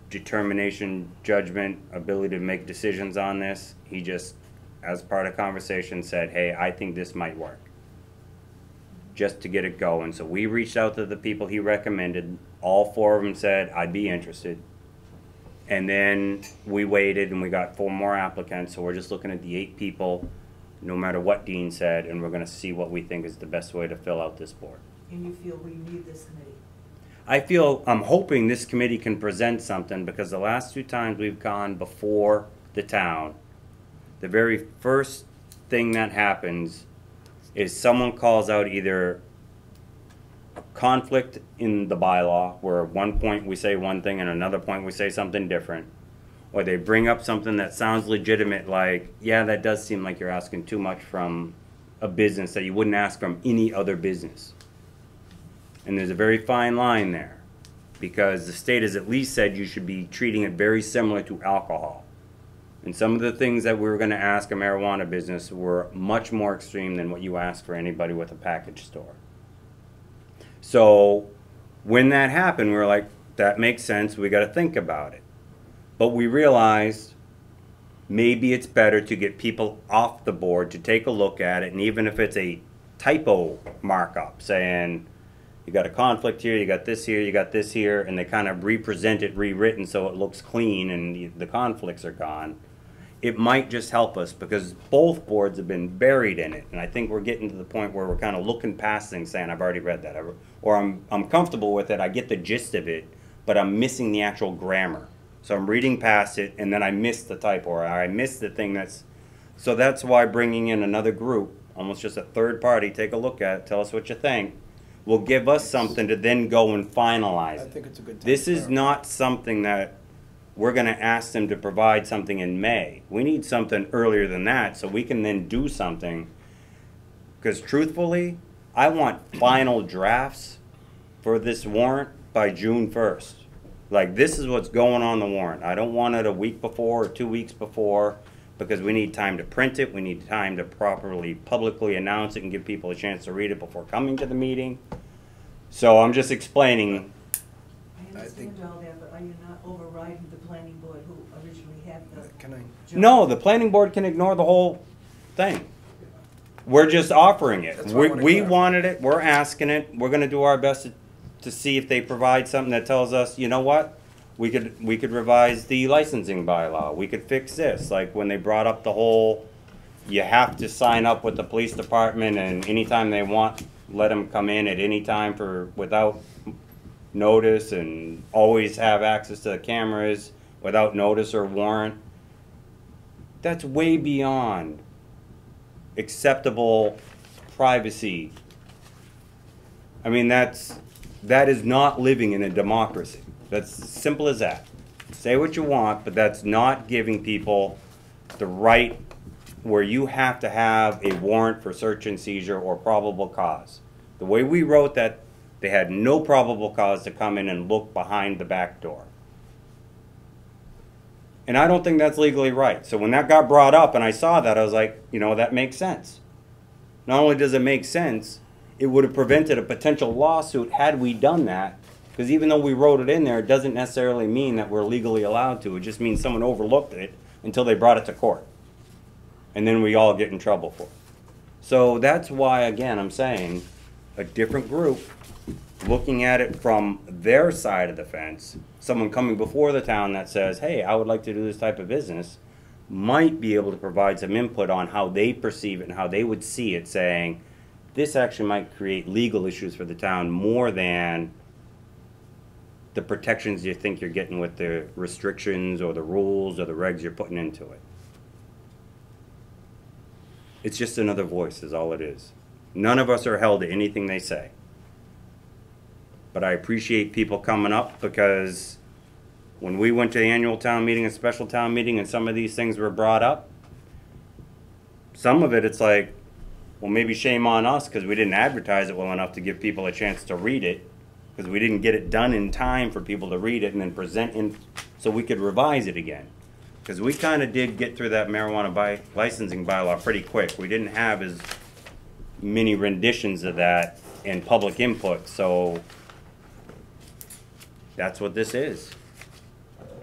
determination, judgment, ability to make decisions on this. He just, as part of conversation, said, hey, I think this might work, just to get it going. So we reached out to the people he recommended. All 4 of them said, I'd be interested. And then we waited and we got 4 more applicants, so we're just looking at the 8 people, no matter what Dean said, and we're gonna see what we think is the best way to fill out this board. And you feel we need this committee? I'm hoping this committee can present something, because the last 2 times we've gone before the town, the very first thing that happens is someone calls out either a conflict in the bylaw, where at one point we say one thing and another point we say something different, or they bring up something that sounds legitimate, like, yeah, that does seem like you're asking too much from a business that you wouldn't ask from any other business. And there's a very fine line there, because the state has at least said you should be treating it very similar to alcohol. And some of the things that we were gonna ask a marijuana business were much more extreme than what you ask for anybody with a package store. So when that happened, we were like, that makes sense, we gotta think about it. But we realized maybe it's better to get people off the board to take a look at it, and even if it's a typo markup saying, you got a conflict here, you got this here, you got this here, and they kind of represent it rewritten so it looks clean and the conflicts are gone. It might just help us, because both boards have been buried in it, and I think we're getting to the point where we're kind of looking past things, saying, I've already read that, or I'm comfortable with it, I get the gist of it, but I'm missing the actual grammar. So I'm reading past it, and then I miss the typo, or I miss the thing that's, so that's why bringing in another group, almost just a third party, take a look at it, tell us what you think, will give us something to then go and finalize I it. think it's a good time. This is not something that we're gonna ask them to provide something in May. We need something earlier than that, so we can then do something. Because truthfully, I want final drafts for this warrant by June 1st. Like, this is what's going on the warrant. I don't want it a week before or 2 weeks before, because we need time to print it, we need time to properly publicly announce it and give people a chance to read it before coming to the meeting. So I'm just explaining. I understand all that, but are you not overriding the planning board who originally had the? Can I? No, the planning board can ignore the whole thing. We're just offering it. That's what I wanna We clarify. wanted it, we're asking it, we're gonna do our best to see if they provide something that tells us, you know what? We could revise the licensing bylaw, we could fix this, like when they brought up the whole, you have to sign up with the police department, and anytime they want, let them come in at any time without notice, and always have access to the cameras without notice or warrant. That's way beyond acceptable privacy. I mean, that is not living in a democracy. That's as simple as that. Say what you want, but that's not giving people the right where you have to have a warrant for search and seizure or probable cause. The way we wrote that, they had no probable cause to come in and look behind the back door. And I don't think that's legally right. So when that got brought up and I saw that, I was like, you know, that makes sense. Not only does it make sense, it would have prevented a potential lawsuit had we done that Because even though we wrote it in there, it doesn't necessarily mean that we're legally allowed to. It just means someone overlooked it until they brought it to court. And then we all get in trouble for it. So that's why, again, I'm saying a different group looking at it from their side of the fence, someone coming before the town that says, hey, I would like to do this type of business, might be able to provide some input on how they perceive it and how they would see it, saying, this actually might create legal issues for the town more than the protections you think you're getting with the restrictions or the rules or the regs you're putting into it. It's just another voice is all it is. None of us are held to anything they say. But I appreciate people coming up, because when we went to the annual town meeting and special town meeting and some of these things were brought up, some of it it's like, well, maybe shame on us because we didn't advertise it well enough to give people a chance to read it, because we didn't get it done in time for people to read it and then present in so we could revise it again. Because we kind of did get through that marijuana licensing bylaw pretty quick. We didn't have as many renditions of that and public input, so that's what this is.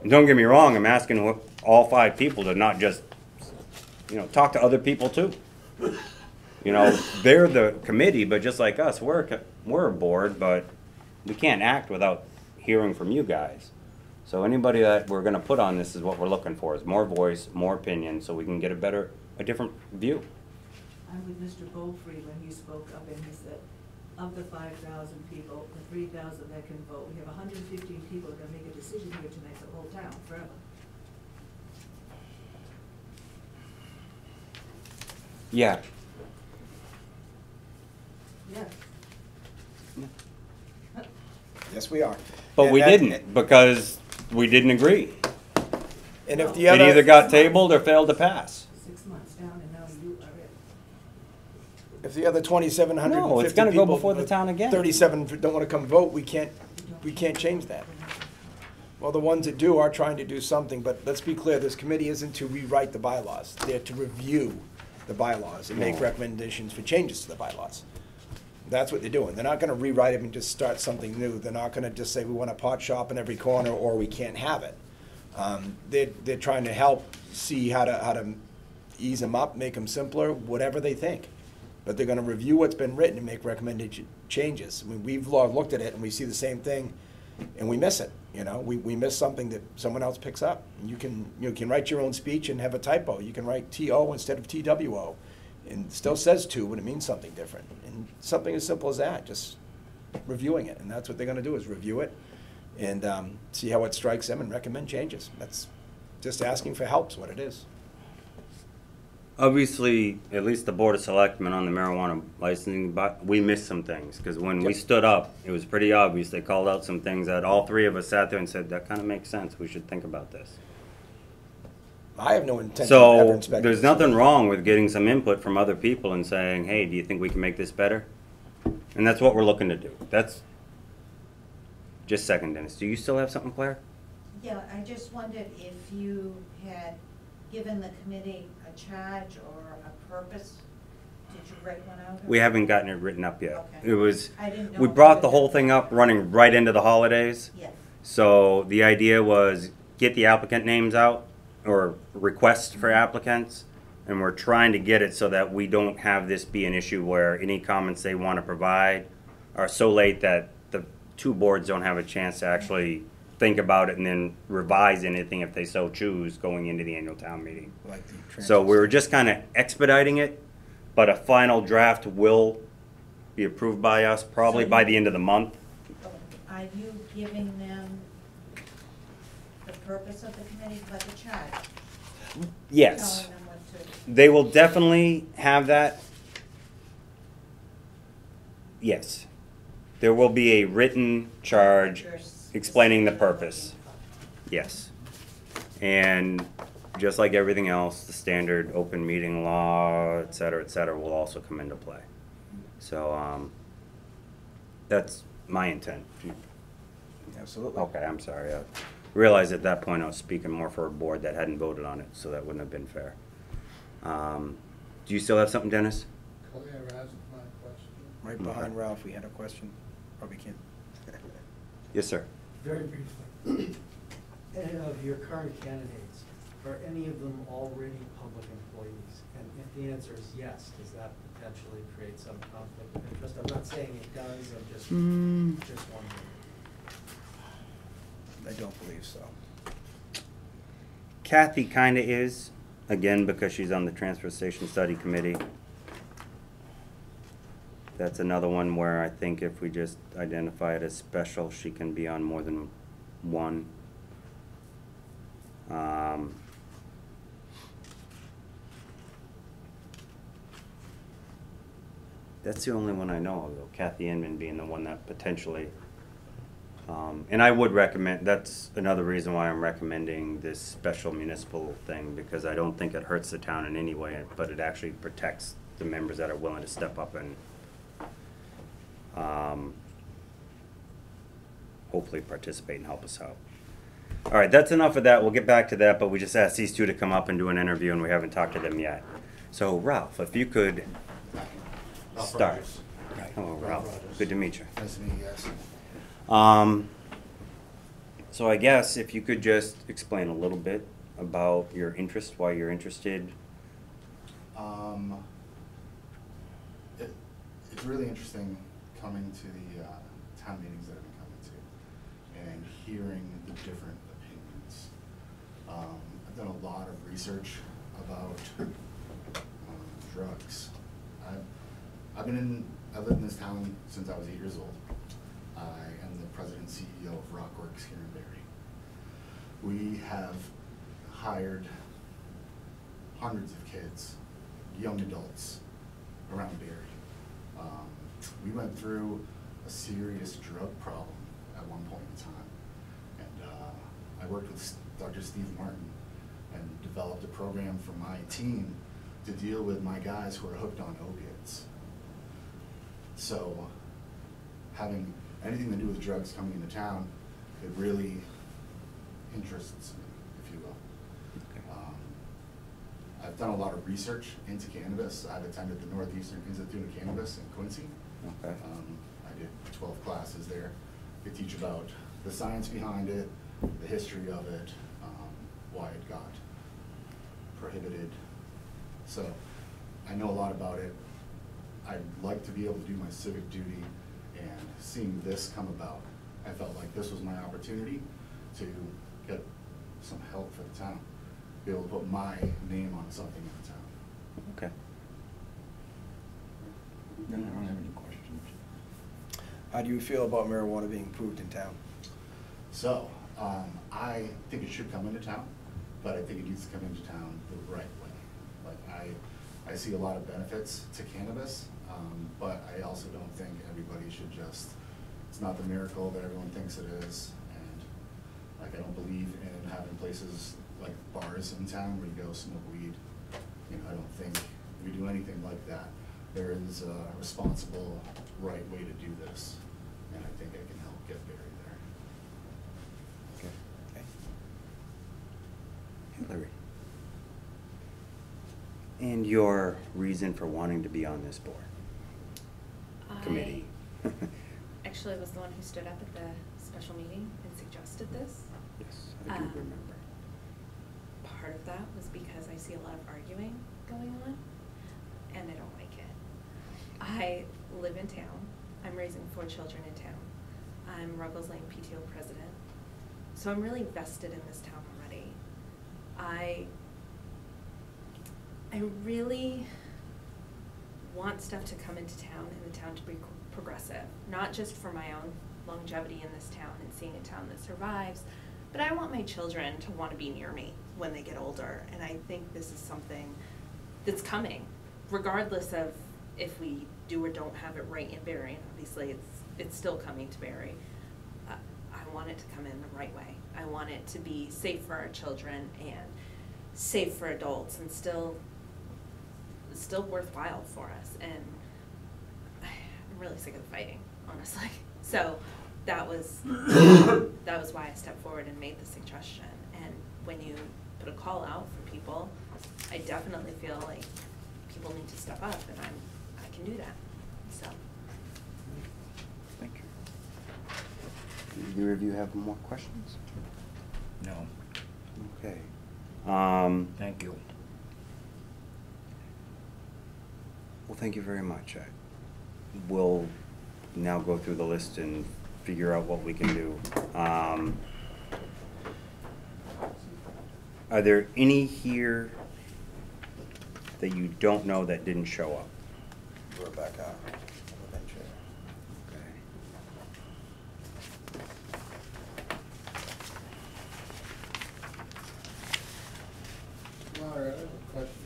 And don't get me wrong, I'm asking all 5 people to not just, talk to other people too. They're the committee, but just like us, we're a board, but we can't act without hearing from you guys. So anybody that we're gonna put on this is what we're looking for, is more voice, more opinion, so we can get a different view. I'm with Mr. Goldfried when he spoke up and he said, of the 5,000 people, the 3,000 that can vote, we have 115 people that are gonna make a decision here tonight for the whole town, forever. Yeah. Yes. Yes, we are. But And we that- didn't, because we didn't agree. And if the It other. either got tabled or failed to pass. 6 months down and now you are it. If the other 2,750 people. No, it's gonna go before the town again. 37 don't want to come vote, we can't change that. Well, the ones that do are trying to do something, but let's be clear, this committee isn't to rewrite the bylaws. They're to review the bylaws and make No. recommendations for changes to the bylaws. That's what they're doing. They're not gonna rewrite them and just start something new. They're not gonna just say, we want a pot shop in every corner, or we can't have it. They're trying to help see how to ease them up, make them simpler, whatever they think. But they're gonna review what's been written and make recommended changes. I mean, we've looked at it and we see the same thing and we miss it, we miss something that someone else picks up. You can write your own speech and have a typo. You can write TO instead of TWO. And it still says to, but it means something different. And something as simple as that, just reviewing it. And that's what they're gonna do, is review it and see how it strikes them and recommend changes. That's just asking for help is what it is. Obviously, at least the Board of Selectmen on the marijuana licensing, but we missed some things, because when we Yep. stood up, it was pretty obvious. They called out some things that all 3 of us sat there and said, that kind of makes sense. We should think about this. I have no intention of ever So inspecting. there's this. nothing wrong with getting some input from other people and saying, hey, do you think we can make this better? And that's what we're looking to do. That's just second, Dennis. Do you still have something, Claire? Yeah, I just wondered if you had given the committee a charge or a purpose. Did you write one out? We haven't gotten it written up yet. Okay. It was, I didn't know we if brought you the had whole done thing that. up running right into the holidays. Yes. So the idea was get the applicant names out, or requests for applicants, and we're trying to get it so that we don't have this be an issue where any comments they want to provide are so late that the 2 boards don't have a chance to actually think about it and then revise anything if they so choose going into the annual town meeting. Like the So we transfer were just kind of expediting it, but a final draft will be approved by us probably by the end of the month. Are you giving them the purpose of the committee, like a charge? Yes. Telling them what to, They will definitely have that. Yes. There will be a written charge explaining the purpose. Yes. And just like everything else, the standard open meeting law, et cetera, will also come into play. So, that's my intent. Absolutely. Okay, I'm sorry. I realized at that point I was speaking more for a board that hadn't voted on it, so that wouldn't have been fair. Do you still have something, Dennis? Right behind Ralph, we had a question. Probably can't. Yes, sir. Very briefly. And of your current candidates, are any of them already public employees? And if the answer is yes, does that potentially create some conflict of interest? I'm not saying it does, I'm just wondering. I don't believe so. Kathy kinda is, again, because she's on the Transfer Station Study Committee. That's another one where I think if we just identify it as special, she can be on more than one. That's the only one I know of, though, Kathy Inman being the one that potentially, and I would recommend, that's another reason why I'm recommending this special municipal thing, because I don't think it hurts the town in any way, but it actually protects the members that are willing to step up and hopefully participate and help us out. All right, that's enough of that. We'll get back to that, but we just asked these two to come up and do an interview, and we haven't talked to them yet. So, Ralph, if you could start. Hello, Ralph. Good to meet you. Nice to meet you guys. So I guess if you could just explain a little bit about your interest, why you're interested. It's really interesting coming to the town meetings that I've been coming to and hearing the different opinions. I've done a lot of research about drugs. I've lived in this town since I was 8 years old. I am the president and CEO of Rockworks here in Barry. We have hired hundreds of kids, young adults, around Barry. We went through a serious drug problem at one point in time, and I worked with Dr. Steve Martin and developed a program for my team to deal with my guys who are hooked on opiates. So having anything to do with drugs coming into town, it really interests me, if you will. I've done a lot of research into cannabis. I've attended the Northeastern Institute of Cannabis in Quincy. Okay. I did 12 classes there. They teach about the science behind it, the history of it, why it got prohibited. So I know a lot about it. I'd like to be able to do my civic duty, and seeing this come about, I felt like this was my opportunity to get some help for the town, be able to put my name on something in the town. Okay. I don't have any questions. How do you feel about marijuana being approved in town? So, I think it should come into town, but I think it needs to come into town the right way. Like, I see a lot of benefits to cannabis, but I also don't think everybody should just, it's not the miracle that everyone thinks it is. And like, I don't believe in having places like bars in town where you go smoke weed. You know, I don't think we do anything like that. There is a responsible, right way to do this, and I think I can help get Barry there. Okay. Hillary. And your reason for wanting to be on this board? Committee. Actually was the one who stood up at the special meeting and suggested this. Yes, I do remember. Part of that was because I see a lot of arguing going on, and I don't like it. I live in town. I'm raising 4 children in town. I'm Ruggles Lane PTO president. So I'm really vested in this town already. I really want stuff to come into town and the town to be progressive, not just for my own longevity in this town and seeing a town that survives, but I want my children to want to be near me when they get older, and I think this is something that's coming, regardless of if we do or don't have it right in Barry, and obviously it's still coming to Barry. I want it to come in the right way. I want it to be safe for our children and safe for adults and still worthwhile for us. And I'm really sick of the fighting, honestly. So that was why I stepped forward and made the suggestion. And when you put a call out for people, I definitely feel like people need to step up, and I can do that. So. Thank you. You either of you have more questions? No, Okay. thank you. Well, thank you very much. We'll now go through the list and figure out what we can do. Are there any here that you don't know that didn't show up? Rebecca. Okay. Laura, I have a question.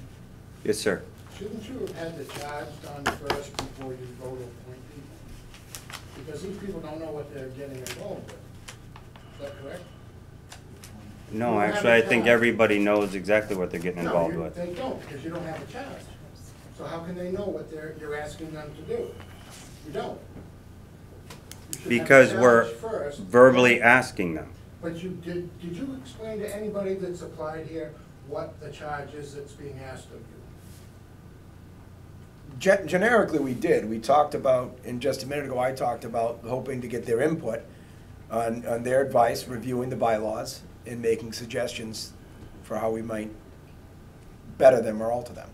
Yes, sir. Shouldn't you have had the charge done first before you go to appoint people? Because these people don't know what they're getting involved with. Is that correct? No, You don't actually, have I a think charge. everybody knows exactly what they're getting involved with. No, they don't, because you don't have a charge. So how can they know what you're asking them to do? You don't. You should have the Because we're charge first. verbally asking them. But did you explain to anybody that's applied here what the charge is that's being asked of you? Generically, we did. We talked about, and just a minute ago, I talked about hoping to get their input on their advice, reviewing the bylaws, and making suggestions for how we might better them or alter them.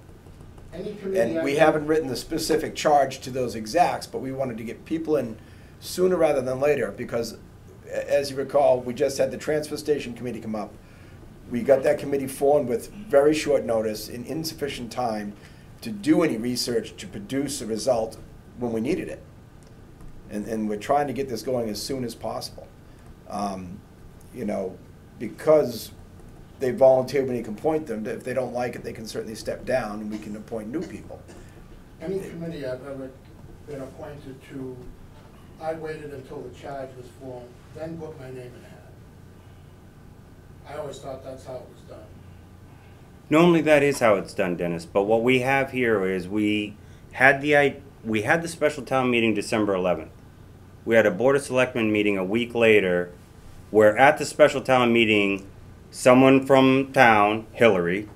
Any committee And we haven't written the specific charge to those exacts, but we wanted to get people in sooner rather than later, because as you recall, we just had the transfer station committee come up. We got that committee formed with very short notice and insufficient time to do any research to produce a result when we needed it. And we're trying to get this going as soon as possible. You know, because they volunteer when you can appoint them, if they don't like it, they can certainly step down and we can appoint new people. Any committee I've ever been appointed to, I waited until the charge was formed, then put my name in the hat. I always thought that's how it was done. Normally that is how it's done, Dennis, but what we have here is we had the special town meeting December 11th. We had a Board of Selectmen meeting a week later, where at the special town meeting, someone from town, Hillary,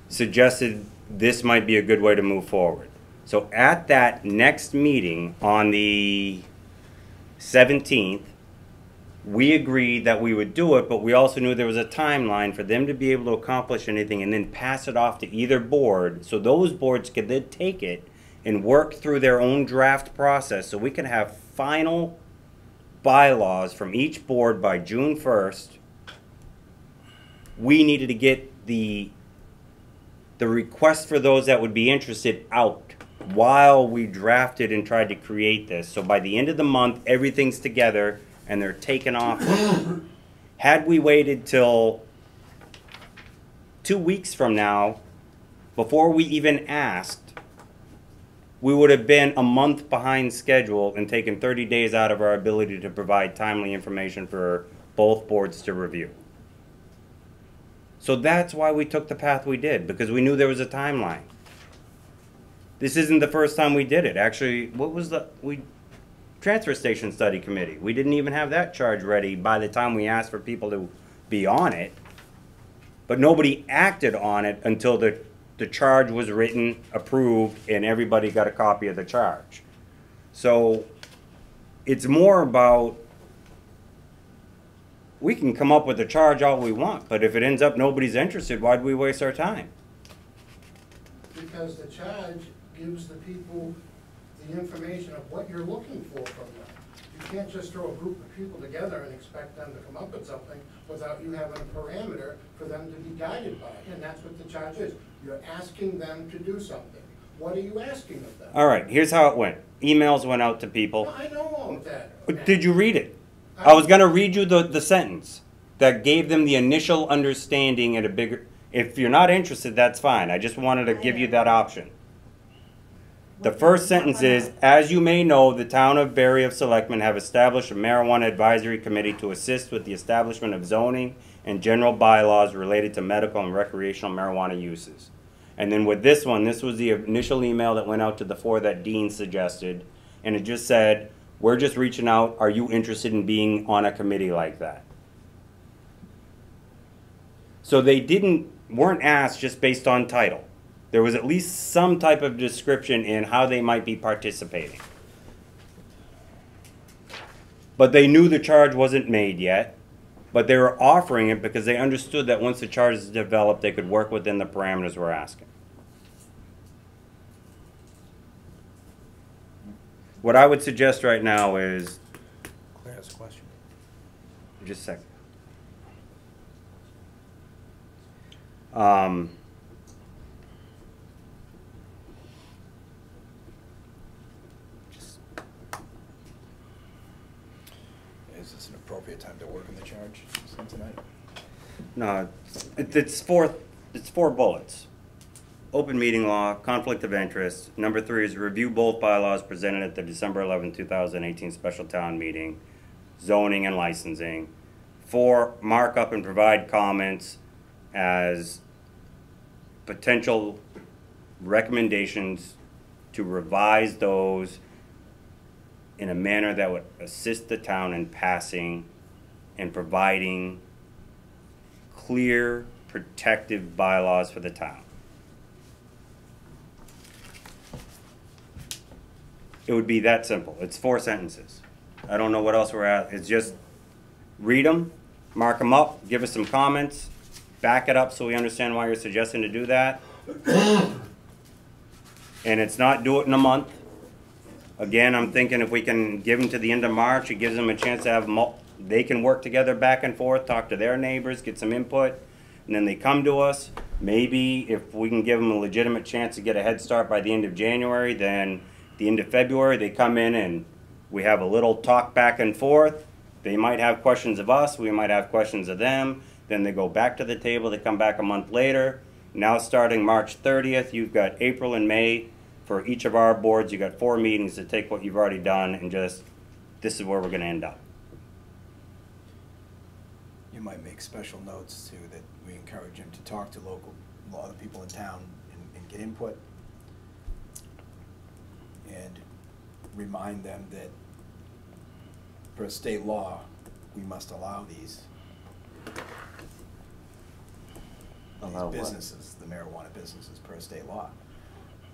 suggested this might be a good way to move forward. So at that next meeting on the 17th, we agreed that we would do it, but we also knew there was a timeline for them to be able to accomplish anything and then pass it off to either board, so those boards could then take it and work through their own draft process, so we can have final bylaws from each board by June 1st. We needed to get the request for those that would be interested out while we drafted and tried to create this. So by the end of the month, everything's together and they're taken off. Had we waited till 2 weeks from now, before we even asked, we would have been a month behind schedule and taken 30 days out of our ability to provide timely information for both boards to review. So that's why we took the path we did, because we knew there was a timeline. This isn't the first time we did it. Actually, what was transfer station study committee. We didn't even have that charge ready by the time we asked for people to be on it. But nobody acted on it until the charge was written, approved, and everybody got a copy of the charge. So it's more about, we can come up with a charge all we want, but if it ends up nobody's interested, why'd we waste our time? Because the charge gives the people the information of what you're looking for from them. You can't just throw a group of people together and expect them to come up with something without you having a parameter for them to be guided by. And that's what the charge is. You're asking them to do something. What are you asking of them? All right, here's how it went. Emails went out to people. No, I know all of that. But did you read it? I was gonna read you the sentence that gave them the initial understanding at a bigger, if you're not interested, that's fine. I just wanted to give you that option. The first sentence is, as you may know, the town of Barry of Selectmen have established a marijuana advisory committee to assist with the establishment of zoning and general bylaws related to medical and recreational marijuana uses. And then with this one, this was the initial email that went out to the 4 that Dean suggested, and it just said, we're just reaching out, are you interested in being on a committee like that? So they weren't asked just based on title. There was at least some type of description in how they might be participating. but they knew the charge wasn't made yet, but they were offering it because they understood that once the charge is developed, they could work within the parameters we're asking. What I would suggest right now is, Claire has a question. just a second. Is this an appropriate time to work on the charge tonight? No, it's four bullets. Open meeting law, conflict of interest. Number 3 is review both bylaws presented at the December 11, 2018 special town meeting, zoning and licensing. 4, mark up and provide comments as potential recommendations to revise those in a manner that would assist the town in passing and providing clear, protective bylaws for the town. It would be that simple. It's 4 sentences. I don't know what else we're at. It's just read them, mark them up, give us some comments, back it up so we understand why you're suggesting to do that. And it's not do it in a month. Again, I'm thinking if we can give them to the end of March, it gives them a chance to have, they can work together back and forth, talk to their neighbors, get some input, and then they come to us. Maybe if we can give them a legitimate chance to get a head start by the end of January, then the end of February, they come in and we have a little talk back and forth. They might have questions of us, we might have questions of them. Then they go back to the table, they come back a month later. Now starting March 30th, you've got April and May for each of our boards. You've got 4 meetings to take what you've already done and just, this is where we're gonna end up. You might make special notes too, that we encourage him to talk to a lot of people in town and get input. And remind them that per state law, we must allow these businesses, the marijuana businesses, per state law.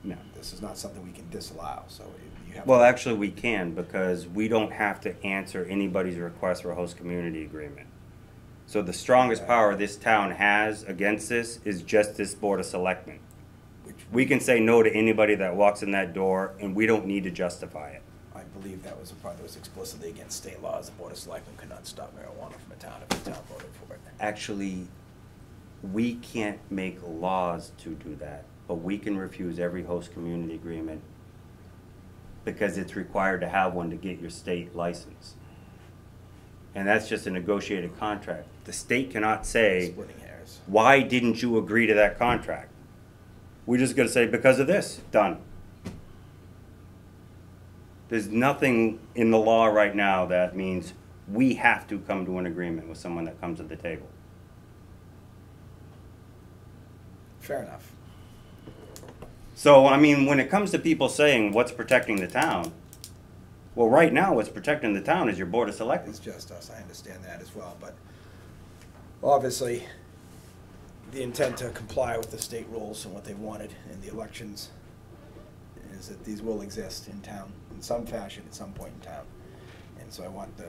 No. This is not something we can disallow, so you have. Well, actually we can, because we don't have to answer anybody's request for a host community agreement. So the strongest power this town has against this is just this Board of Selectmen. We can say no to anybody that walks in that door, and we don't need to justify it. I believe that was a part that was explicitly against state laws. The Board of Selectmen could not stop marijuana from a town if the town voted for it. Actually, we can't make laws to do that, but we can refuse every host community agreement because it's required to have one to get your state license. And that's just a negotiated contract. The state cannot say, Splitting hairs. why didn't you agree to that contract? We're just gonna say, because of this, done. There's nothing in the law right now that means we have to come to an agreement with someone that comes to the table. Fair enough. So, I mean, when it comes to people saying what's protecting the town, well, right now what's protecting the town is your Board of Selectmen. It's just us, I understand that as well, but obviously, the intent to comply with the state rules and what they wanted in the elections is that these will exist in town in some fashion at some point in town. And so I want the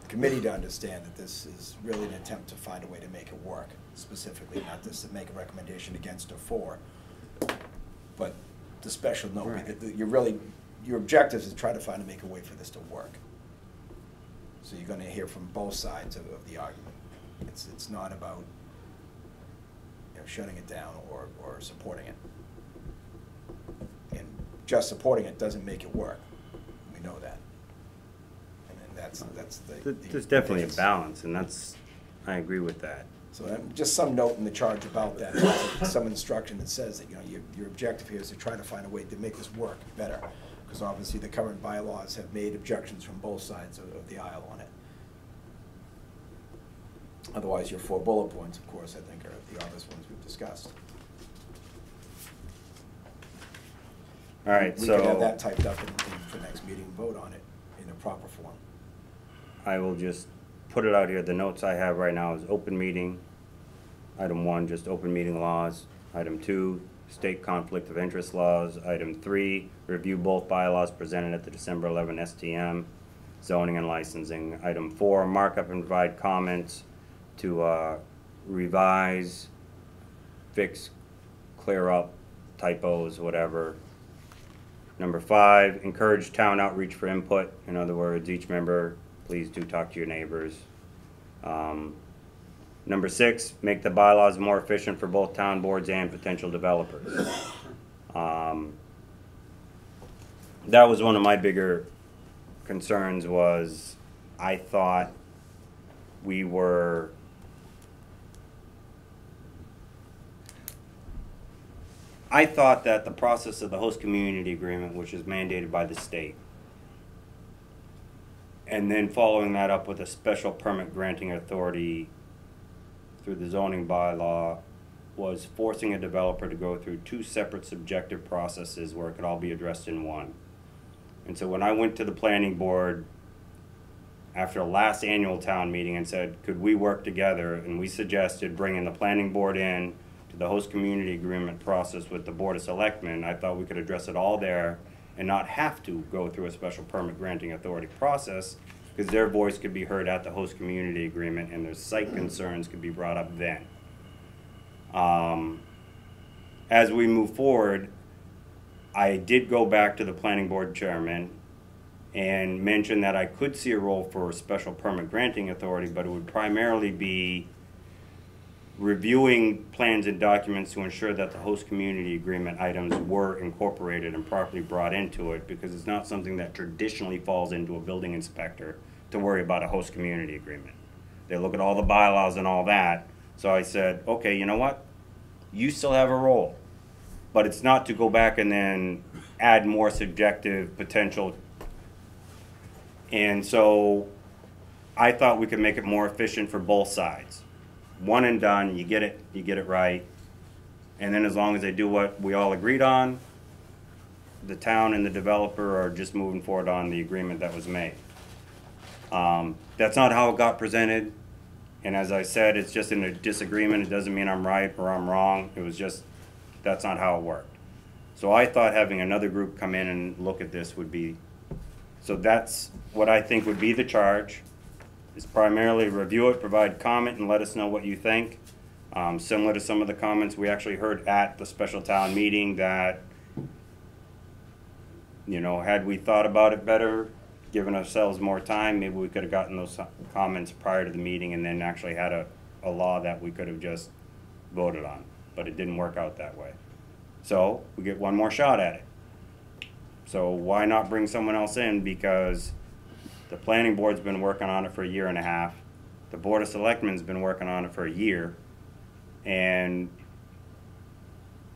committee to understand that this is really an attempt to find a way to make it work, specifically, not just to make a recommendation against or for, but the special note, Right. that you're really, your objective is to try to find a make a way for this to work. So you're gonna hear from both sides of the argument. It's not about, you know, shutting it down or supporting it. And just supporting it doesn't make it work. We know that. And then that's the. There's definitely a balance, and that's, I agree with that. So just some note in the charge about that, some instruction that says that, you know, your objective here is to try to find a way to make this work better. Because obviously the current bylaws have made objections from both sides of the aisle on it. Otherwise, your 4 bullet points, of course, I think are the obvious ones we've discussed. All right, We could have so that typed up for next meeting and vote on it in a proper form. I will just put it out here. The notes I have right now is open meeting. Item 1, just open meeting laws. Item 2, state conflict of interest laws. Item 3, review both bylaws presented at the December 11 STM. zoning and licensing. Item 4, mark up and provide comments to revise, fix, clear up typos, whatever. Number 5, encourage town outreach for input. In other words, each member, please do talk to your neighbors. Number 6, make the bylaws more efficient for both town boards and potential developers. That was one of my bigger concerns. Was I thought we were that the process of the host community agreement, which is mandated by the state, and then following that up with a special permit granting authority through the zoning bylaw, was forcing a developer to go through 2 separate subjective processes where it could all be addressed in one. And so when I went to the planning board after the last annual town meeting and said, could we work together, and we suggested bringing the planning board in to the host community agreement process with the Board of Selectmen, I thought we could address it all there and not have to go through a special permit granting authority process, because their voice could be heard at the host community agreement and their site concerns could be brought up then. As we move forward, I did go back to the planning board chairman and mention that I could see a role for a special permit granting authority, but it would primarily be reviewing plans and documents to ensure that the host community agreement items were incorporated and properly brought into it, because it's not something that traditionally falls into a building inspector to worry about a host community agreement. They look at all the bylaws and all that. So I said, okay, you know what? You still have a role, but it's not to go back and then add more subjective potential. And so I thought we could make it more efficient for both sides. One and done, you get it right. And then as long as they do what we all agreed on, the town and the developer are just moving forward on the agreement that was made. That's not how it got presented. And as I said, it's just in a disagreement. It doesn't mean I'm right or I'm wrong. It was just, that's not how it worked. So I thought having another group come in and look at this would be, so that's what I think would be the charge, is primarily review it, provide comment, and let us know what you think. Similar to some of the comments we actually heard at the special town meeting that, you know, had we thought about it better, given ourselves more time, maybe we could have gotten those comments prior to the meeting and then actually had a law that we could have just voted on. But it didn't work out that way. So we get one more shot at it. So why not bring someone else in? Because the planning board's been working on it for 1.5 years. The Board of Selectmen's been working on it for a year. And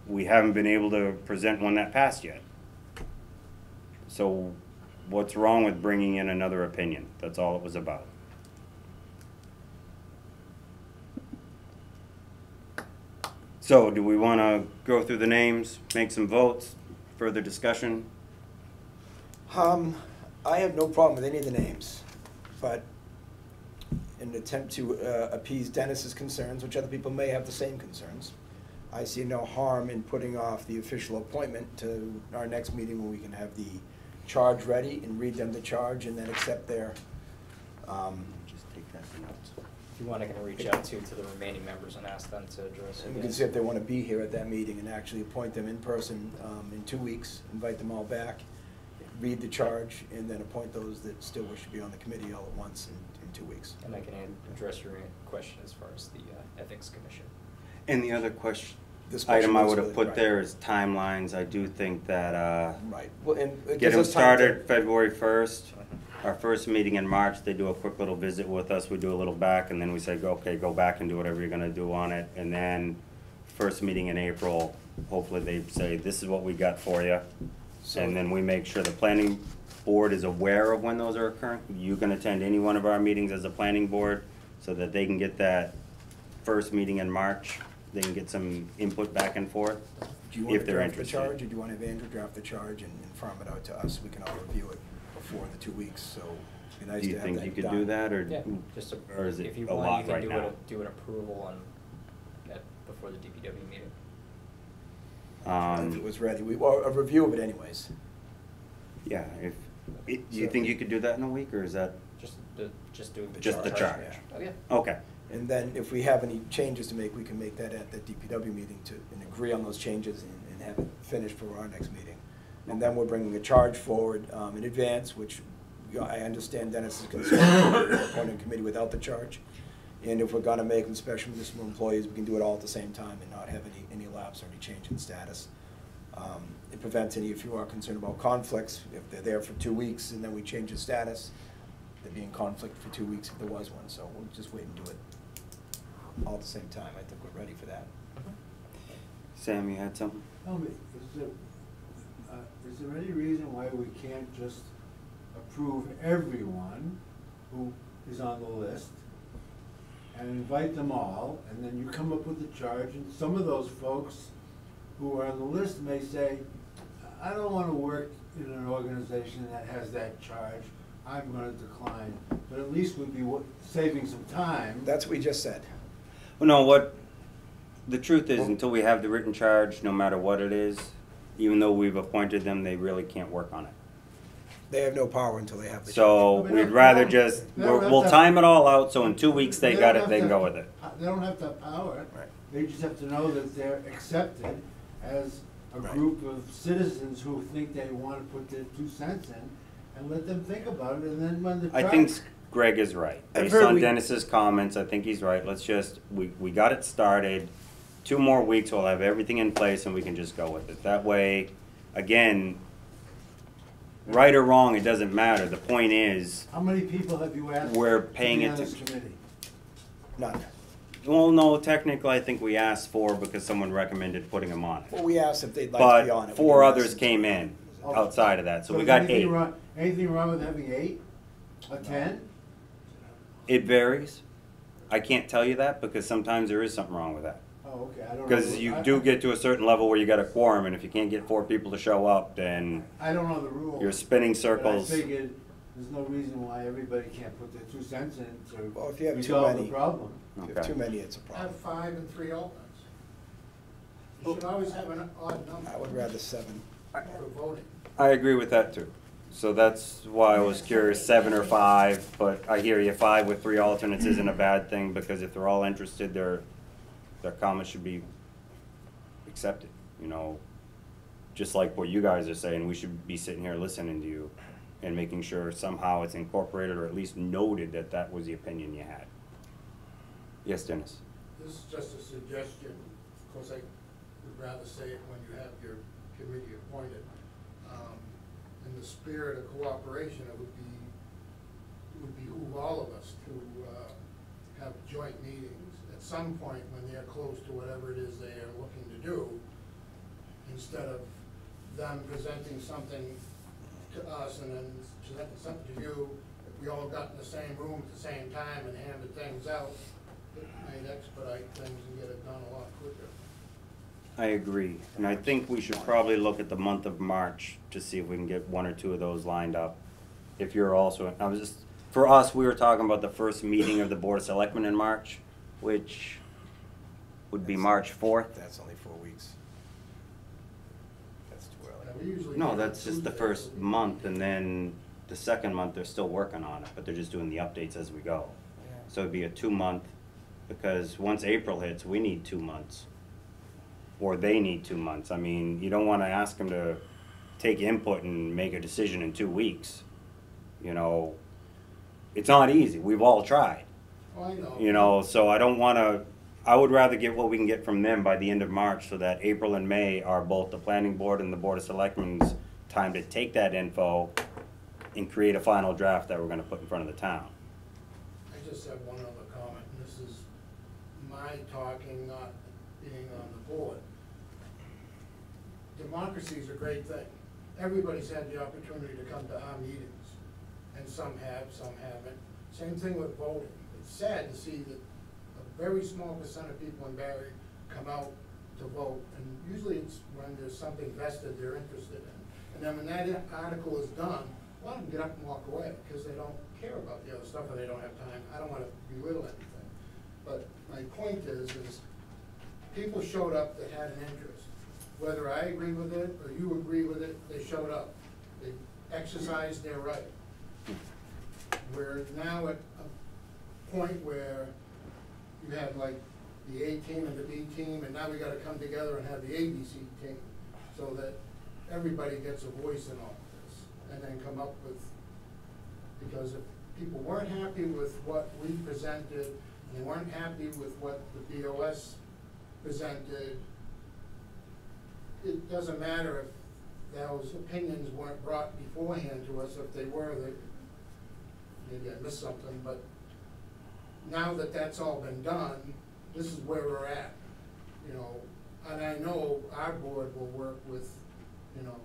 we haven't been able to present one that passed yet. So what's wrong with bringing in another opinion? That's all it was about. So do we want to go through the names, make some votes, further discussion? I have no problem with any of the names, but in an attempt to appease Dennis's concerns, which other people may have the same concerns, I see no harm in putting off the official appointment to our next meeting when we can have the charge ready and read them the charge and then accept their, Just take that for notes. If you want, I can reach out to the remaining members and ask them to address it. and we can see if they want to be here at that meeting and actually appoint them in person in 2 weeks, invite them all back, read the charge, and then appoint those that still wish to be on the committee all at once in 2 weeks. And I can address your question as far as the Ethics Commission. And the other question, The special item I would have responsibility, put there is timelines. I do think that Right. Well, and it get gives them us time to- started February 1st. Our first meeting in March, they do a quick little visit with us. We do a little back, and then we say, okay, go back and do whatever you're gonna do on it. And then first meeting in April, hopefully they say, this is what we got for you. So- And then we make sure the planning board is aware of when those are occurring. You can attend any one of our meetings as a planning board so that they can get that first meeting in March. They can get some input back and forth Do you want if to they're draft the interested. charge, or do you want to have Andrew draft the charge and farm it out to us? We can all review it before the 2 weeks, so it'd be nice Do to you have think that you could done. do that, or, Yeah, just or is it if you a want, lot you can right now? do an approval before the DPW meeting. If it was ready, well, a review of it anyways. Yeah, You think you could do that in a week, or is that Just doing the just the charge? Oh, yeah. Okay. And then if we have any changes to make, we can make that at the DPW meeting and agree on those changes and have it finished for our next meeting. And then we're bringing a charge forward in advance, which I understand Dennis is concerned with appointing a committee without the charge. And if we're gonna make them special municipal employees, we can do it all at the same time and not have any lapse or any change in status. It prevents any, if you are concerned about conflicts, if they're there for 2 weeks and then we change the status, they'd be in conflict for 2 weeks if there was one, so we'll just wait and do it all at the same time. I think we're ready for that. Sam, you had something? Tell me, is there any reason why we can't just approve everyone who is on the list and invite them all, and then you come up with a charge, and some of those folks who are on the list may say, I don't want to work in an organization that has that charge, I'm going to decline, but at least we'd be saving some time. That's what we just said. Well, no, what the truth is, until we have the written charge, no matter what it is, even though we've appointed them, they really can't work on it. They have no power until they have the charge. So we'd rather just, we'll time it all out, so in 2 weeks they got it, they can go with it. They don't have to have power. Right. They just have to know that they're accepted as a Right. group of citizens who think they want to put their 2 cents in, and let them think about it, and then when the I charge. think Greg is right. I've Based heard on we- Dennis's comments, I think he's right. Let's just, we got it started. 2 more weeks, we'll have everything in place and we can just go with it. That way, again, right or wrong, it doesn't matter. The point is, How many people have you asked? we're to paying be it on to- this committee? None. well, no, technically I think we asked 4 because someone recommended putting them on it. Well, we asked if they'd like to be on it. But We 4 didn't ask others them came to. in outside of that, so we is got anything 8. wrong- Anything wrong with having 8? Or 10? It varies. I can't tell you that because sometimes there is something wrong with that. Oh, okay, I don't know. Because you do get to a certain level where you got a quorum, and if you can't get 4 people to show up, then I don't know the rules. you're spinning circles. But I figured there's no reason why everybody can't put their 2 cents in Well, to if you have too resolve many, the problem. if you have Okay. too many, it's a problem. Have 5 and 3 alternates. You should always have an odd number. I would rather 7. For voting. I agree with that too. So that's why I was curious, 7 or 5, but I hear you, 5 with 3 alternates isn't a bad thing, because if they're all interested, their comments should be accepted, you know? Just like what you guys are saying, we should be sitting here listening to you and making sure somehow it's incorporated or at least noted that that was the opinion you had. Yes, Dennis? This is just a suggestion. Of course, I would rather say it when you have your committee appointed. In the spirit of cooperation, it would behoove all of us to have joint meetings at some point when they're close to whatever it is they are looking to do, instead of them presenting something to us and then presenting something to you. If we all got in the same room at the same time and handed things out, it might expedite things and get it done a lot quicker. I agree, and I think we should probably look at the month of March to see if we can get 1 or 2 of those lined up. If you're also, I was just, for us, we were talking about the first meeting of the Board of Selectmen in March, which would be March 4th. That's only 4 weeks. That's too early. Yeah, we usually No, do it that's just the Tuesday, first so we- month, and then the second month, they're still working on it, but they're just doing the updates as we go. So it'd be a 2-month, because once April hits, we need 2 months. Or they need 2 months. I mean, you don't wanna ask them to take input and make a decision in 2 weeks. You know, it's not easy, we've all tried. Oh, I know. You know, so I don't wanna, I would rather get what we can get from them by the end of March, so that April and May are both the planning board and the Board of Selectmen's time to take that info and create a final draft that we're gonna put in front of the town. I just have one other comment, and this is my talking, not being on the board. Democracy is a great thing. Everybody's had the opportunity to come to our meetings, and some have, some haven't. Same thing with voting. It's sad to see that a very small percent of people in Barry come out to vote, and usually it's when there's something vested they're interested in. And then when that article is done, a lot of them get up and walk away, because they don't care about the other stuff, or they don't have time. I don't wanna belittle anything. But my point is people showed up that had an interest. Whether I agree with it or you agree with it, they showed up. They exercise their right. We're now at a point where you have like the A team and the B team, and now we gotta come together and have the ABC team, so that everybody gets a voice in all of this, and then come up with, because if people weren't happy with what we presented, and they weren't happy with what the BOS presented, it doesn't matter if those opinions weren't brought beforehand to us. If they were, maybe I missed something, but now that that's all been done, this is where we're at, you know. And I know our board will work with, you know,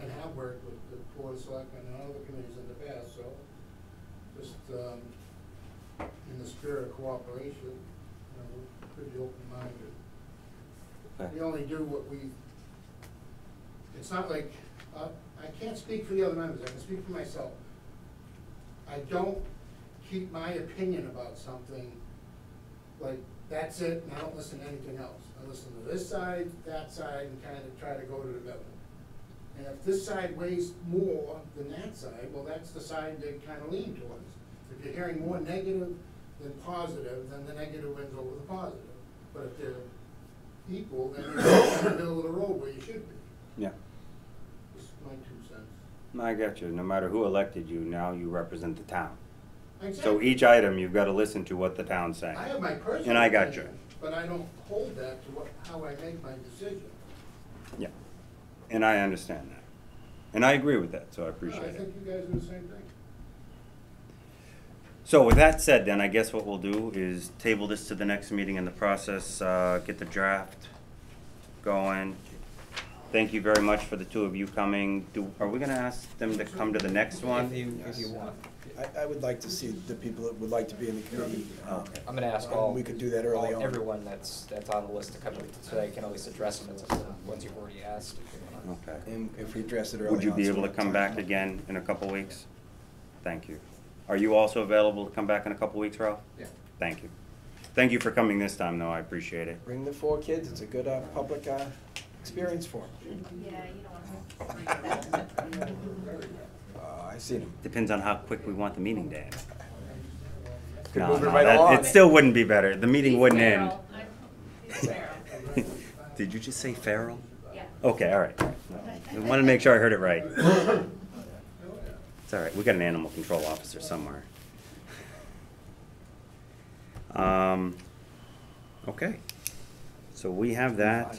and have worked with the Board of Selectmen and other committees in the past, so just in the spirit of cooperation, you know, pretty open-minded. Okay. We only do what we, it's not like, I can't speak for the other members, I can speak for myself. I don't keep my opinion about something like, that's it, and I don't listen to anything else. I listen to this side, that side, and kind of try to go to the middle. And if this side weighs more than that side, well, that's the side they kind of lean towards. If you're hearing more negative than positive, then the negative wins over the positive. But if they're equal, then you're in the middle of the road where you should be. Yeah. Just my 2 cents. I got you. No matter who elected you, now you represent the town. Exactly. So each item, you've got to listen to what the town's saying. I have my personal And I got you. opinion, but I don't hold that to how I make my decision. Yeah. And I understand that. And I agree with that, so I appreciate I it. think you guys do the same thing. So with that said, then, I guess what we'll do is table this to the next meeting in the process, get the draft going. Thank you very much for the two of you coming. Are we gonna ask them to come to the next one? If you want. I would like to see the people that would like to be in the committee. I'm gonna ask all. We could do that early on. Everyone that's on the list to come so they can at least address them once you've already asked. Okay. And if we address it early on. Would you be so able to we come have back time. again in a couple weeks? Thank you. Are you also available to come back in a couple weeks, Ralph? Yeah. Thank you. Thank you for coming this time, though. I appreciate it. Bring the 4 kids. It's a good public experience for them. Yeah, you don't want to. I see them. Depends on how quick we want the meeting to end. Could move it right that- along. It still wouldn't be better. The meeting wouldn't end. Feral. Did you just say feral? Yeah. Okay, all right. I want to make sure I heard it right. It's all right. We got an animal control officer somewhere. Okay. So we have that.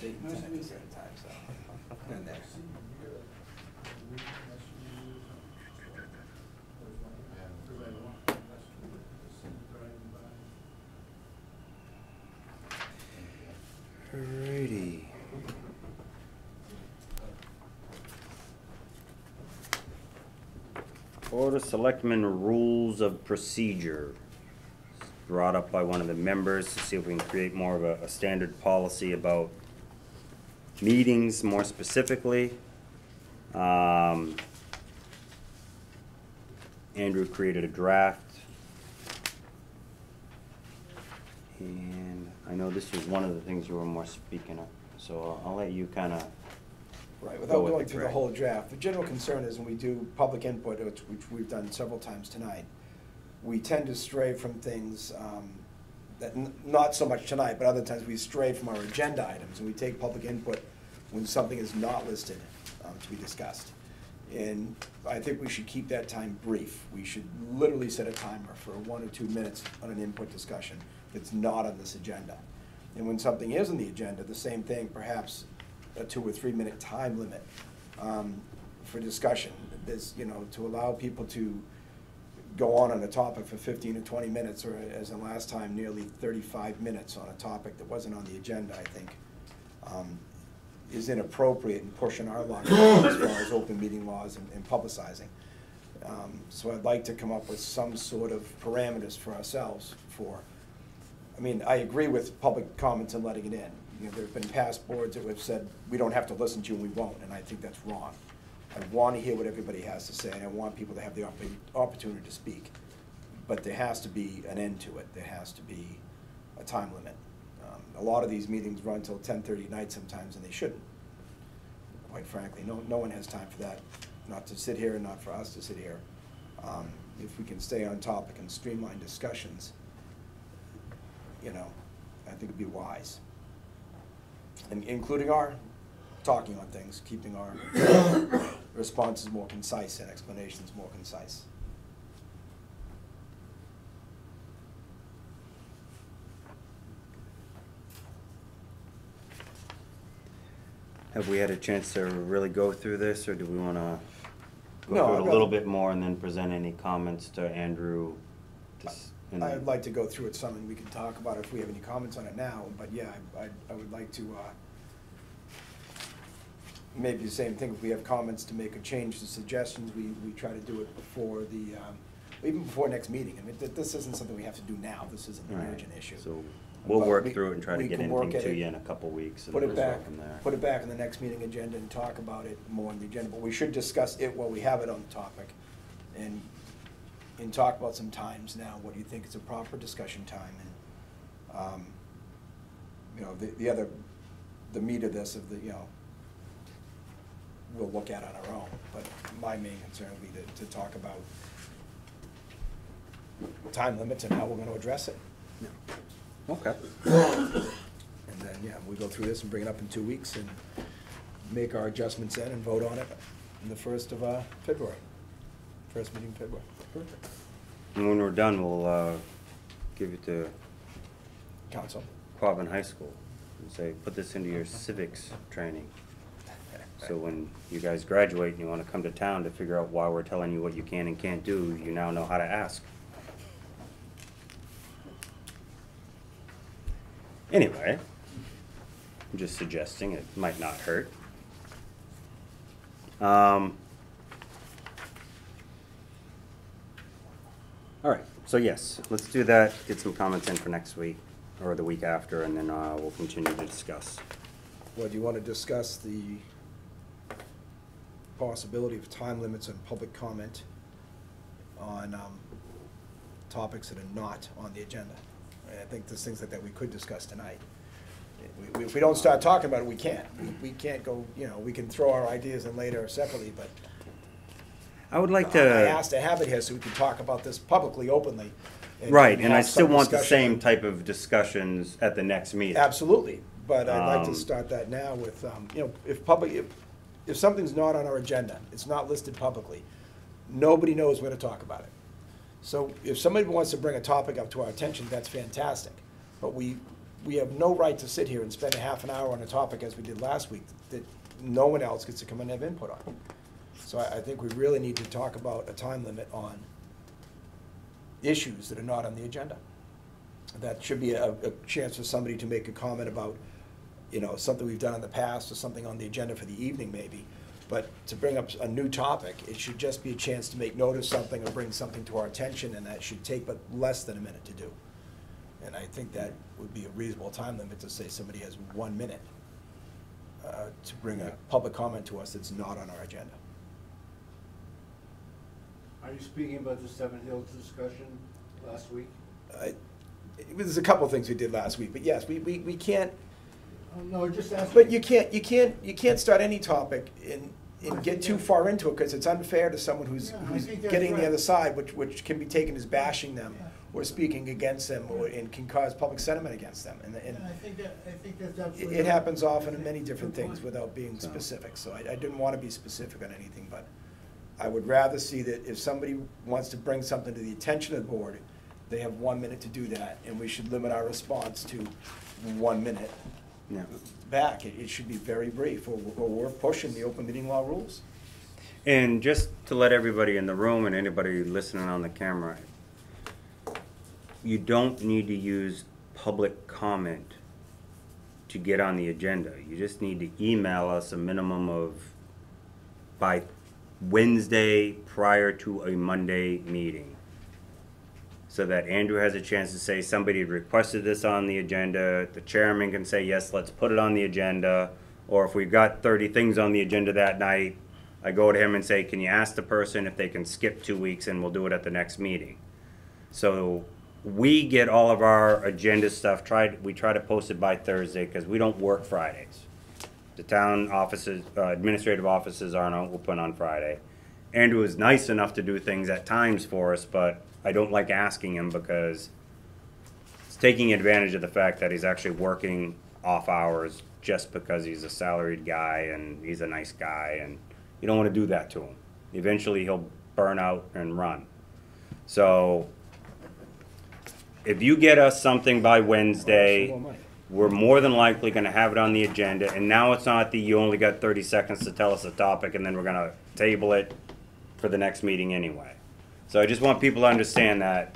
Alrighty. Board of Selectmen Rules of Procedure. Brought up by one of the members to see if we can create more of a standard policy about meetings more specifically. Andrew created a draft. And I know this was one of the things you were more speaking of, so I'll let you kind of. Right, without going through the whole draft, the general concern is when we do public input, which we've done several times tonight, we tend to stray from things that, not so much tonight, but other times we stray from our agenda items, and we take public input when something is not listed to be discussed. And I think we should keep that time brief. We should literally set a timer for 1 or 2 minutes on an input discussion that's not on this agenda. And when something is on the agenda, the same thing, perhaps a 2 or 3 minute time limit for discussion. There's, you know, to allow people to go on a topic for 15 or 20 minutes, or as in last time, nearly 35 minutes on a topic that wasn't on the agenda, I think, is inappropriate and pushing our line as far as open meeting laws and publicizing. So I'd like to come up with some sort of parameters for ourselves for, I mean, I agree with public comments and letting it in. You know, there have been past boards that have said, we don't have to listen to you and we won't, and I think that's wrong. I want to hear what everybody has to say, and I want people to have the opportunity to speak. But there has to be an end to it. There has to be a time limit. A lot of these meetings run till 10:30 at night sometimes, and they shouldn't. Quite frankly, no one has time for that not to sit here and not for us to sit here. If we can stay on topic and streamline discussions, you know, I think it'd be wise. And including our talking on things, keeping our responses more concise and explanations more concise. Have we had a chance to really go through this, or do we want to go No, through I'd it a little rather- bit more and then present any comments to Andrew? I'd like to go through it some, and we can talk about it if we have any comments on it now, but yeah, I would like to, maybe the same thing, if we have comments to make a change to suggestions, we try to do it before the, even before next meeting. I mean, this isn't something we have to do now, this isn't an Right. urgent issue. So we'll But work we- through it and try to we get can work anything at to it, you in a couple weeks and Put then it we'll go back, from there. put it back in the next meeting agenda and talk about it more on the agenda, but we should discuss it while we have it on the topic. And talk about some times now, what do you think is a proper discussion time? And, you know, the meat of this, of the, you know, we'll look at on our own, but my main concern would be to talk about time limits and how we're gonna address it. Okay. And then, yeah, we go through this and bring it up in 2 weeks and make our adjustments in and vote on it in the 1st of February. First meeting in February. Perfect. And when we're done, we'll give it to Council. Quabbin High School and say, put this into your civics training. So when you guys graduate and you want to come to town to figure out why we're telling you what you can and can't do, you now know how to ask. Anyway, I'm just suggesting, it might not hurt. All right, so yes, let's do that, get some comments in for next week, or the week after, and then we'll continue to discuss. Well, do you want to discuss the possibility of time limits on public comment on topics that are not on the agenda? I think there's things like that we could discuss tonight. If we don't start talking about it, we can't. We can't go, you know, we can throw our ideas in later separately, but I would like I to, asked to have it here so we can talk about this publicly, openly. right, and I have still some want the discussion. same type of discussions at the next meeting. Absolutely, but I'd like to Um, start that now with, you know, if something's not on our agenda, it's not listed publicly, nobody knows where to talk about it. So if somebody wants to bring a topic up to our attention, that's fantastic. But we have no right to sit here and spend a half an hour on a topic, as we did last week, that no one else gets to come and have input on. So I think we really need to talk about a time limit on issues that are not on the agenda. That should be a chance for somebody to make a comment about, you know, something we've done in the past or something on the agenda for the evening maybe. But to bring up a new topic, it should just be a chance to make note of something or bring something to our attention, and that should take but less than a minute to do. And I think that would be a reasonable time limit to say somebody has 1 minute to bring a public comment to us that's not on our agenda. Are you speaking about the Seven Hills discussion last week? There's a couple of things we did last week, but yes, we can't, Oh, no, just asking. but you can't start any topic and get too far into it, because it's unfair to someone who's Yeah, I think that's getting the right. other side, which can be taken as bashing them Yeah. or speaking against them, and can cause public sentiment against them. And I think that's absolutely. it happens often in many different Good things point. without being specific, so I didn't want to be specific on anything, but I would rather see that if somebody wants to bring something to the attention of the board, they have 1 minute to do that, and we should limit our response to 1 minute Yeah. back. It should be very brief, or we're pushing the open meeting law rules. And just to let everybody in the room and anybody listening on the camera, you don't need to use public comment to get on the agenda. You just need to email us a minimum of by Wednesday prior to a Monday meeting, so that Andrew has a chance to say somebody requested this on the agenda. The chairman can say, yes, let's put it on the agenda. Or if we've got 30 things on the agenda that night, I go to him and say, can you ask the person if they can skip 2 weeks, and we'll do it at the next meeting. So we get all of our agenda stuff, we try to post it by Thursday, because we don't work Fridays. The town offices, administrative offices aren't open on Friday. Andrew is nice enough to do things at times for us, but I don't like asking him because it's taking advantage of the fact that he's actually working off hours just because he's a salaried guy and he's a nice guy, and you don't want to do that to him. Eventually he'll burn out and run. So if you get us something by Wednesday, we're more than likely going to have it on the agenda. And now it's not that you only got 30 seconds to tell us the topic and then we're going to table it for the next meeting anyway. So I just want people to understand that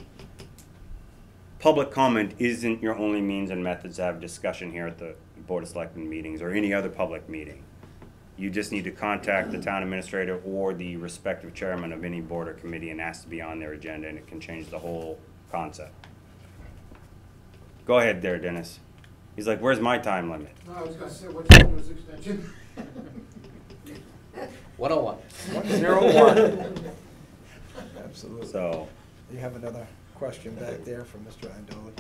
public comment isn't your only means and methods to have discussion here at the Board of Selectmen meetings or any other public meeting. You just need to contact the town administrator or the respective chairman of any board or committee and ask to be on their agenda, and it can change the whole concept. Go ahead there, Dennis. He's like, where's my time limit? No, I was gonna say, what's your newest extension? 101. 101. Absolutely. So, You have another question back there from Mr. Andoli?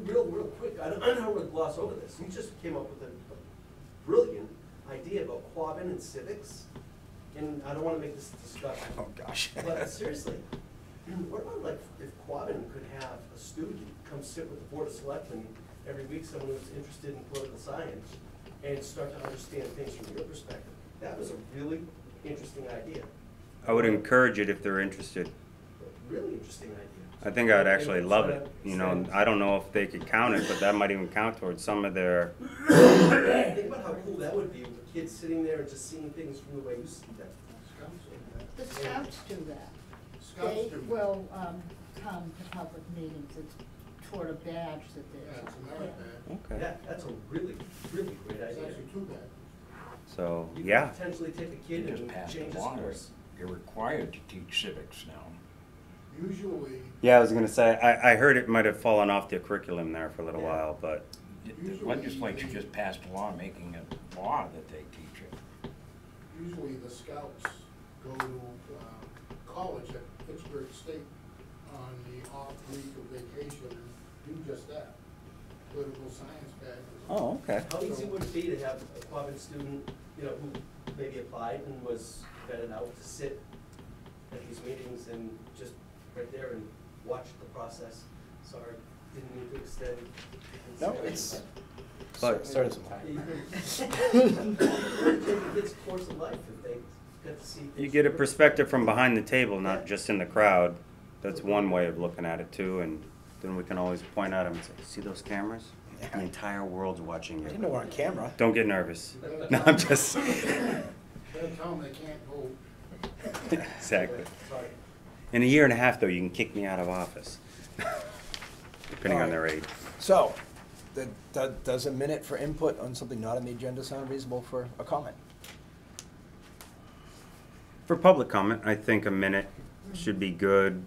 Real quick, I don't want to gloss over this. You just came up with a brilliant idea about Quabbin and civics, and I don't want to make this discussion. Oh, gosh. But seriously, what about like if Quabbin could have a student come sit with the Board of Selectmen every week, someone who's interested in political science, and start to understand things from your perspective? That was a really interesting idea. I would encourage it if they're interested. Really interesting idea. I think I'd actually love it. You know, I don't know if they could count it, but that might even count towards some of their. Think about how cool that would be with kids sitting there and just seeing things from the way you see them. The scouts do that. Scouts They do that. will come to public meetings, it's toward a badge that they. Yeah, it's a merit badge. Okay. Yeah, that's a really, really great It's idea. actually too bad. So, You yeah. could potentially take a kid Just and passed change a his law. course. You're required to teach civics now. Usually, Yeah, I was gonna say, I heard it might have fallen off the curriculum there for a little while, but The legislature just passed a law making it law that they teach it. usually the scouts go to college at Pittsburgh State on the off week of vacation and do just that. Political science badges. oh, okay. How easy would it be to have a Quabbin student, you know, who maybe applied and was vetted out to sit at these meetings and just right there and watch the process? Sorry, didn't mean to extend. No, it's. But- Started some time. You could take a kid's course of life if they get to see things. You get a from- perspective from behind the table, not just in the crowd. That's one way of looking at it too, and then we can always point at them and say, see those cameras? The entire world's watching I you. didn't know we're on camera. Don't get nervous. No, I'm just. Then tell them they can't vote. Exactly. Sorry. In a year and a half, though, you can kick me out of office, depending on All their right. age. So, does a minute for input on something not on the agenda sound reasonable for a comment? For public comment, I think a minute should be good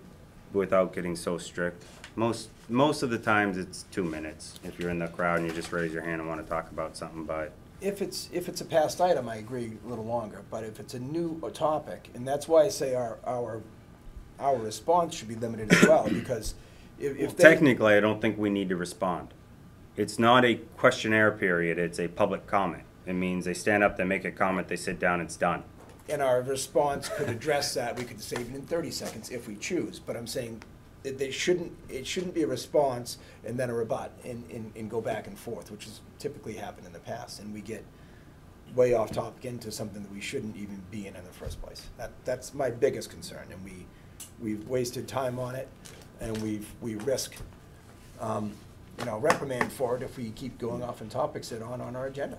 without getting so strict. Most of the times it's 2 minutes if you're in the crowd and you just raise your hand and want to talk about something, but If it's a past item, I agree a little longer, but if it's a new topic, and that's why I say our response should be limited as well, because if they. technically, I don't think we need to respond. It's not a questionnaire period, it's a public comment. It means they stand up, they make a comment, they sit down, it's done. And our response could address that, we could save it in 30 seconds if we choose, but I'm saying it shouldn't be a response and then a rebut and go back and forth, which has typically happened in the past, and we get way off topic into something that we shouldn't even be in the first place. That's my biggest concern, and we've wasted time on it, and we risk, reprimand for it if we keep going off on topics that aren't on our agenda.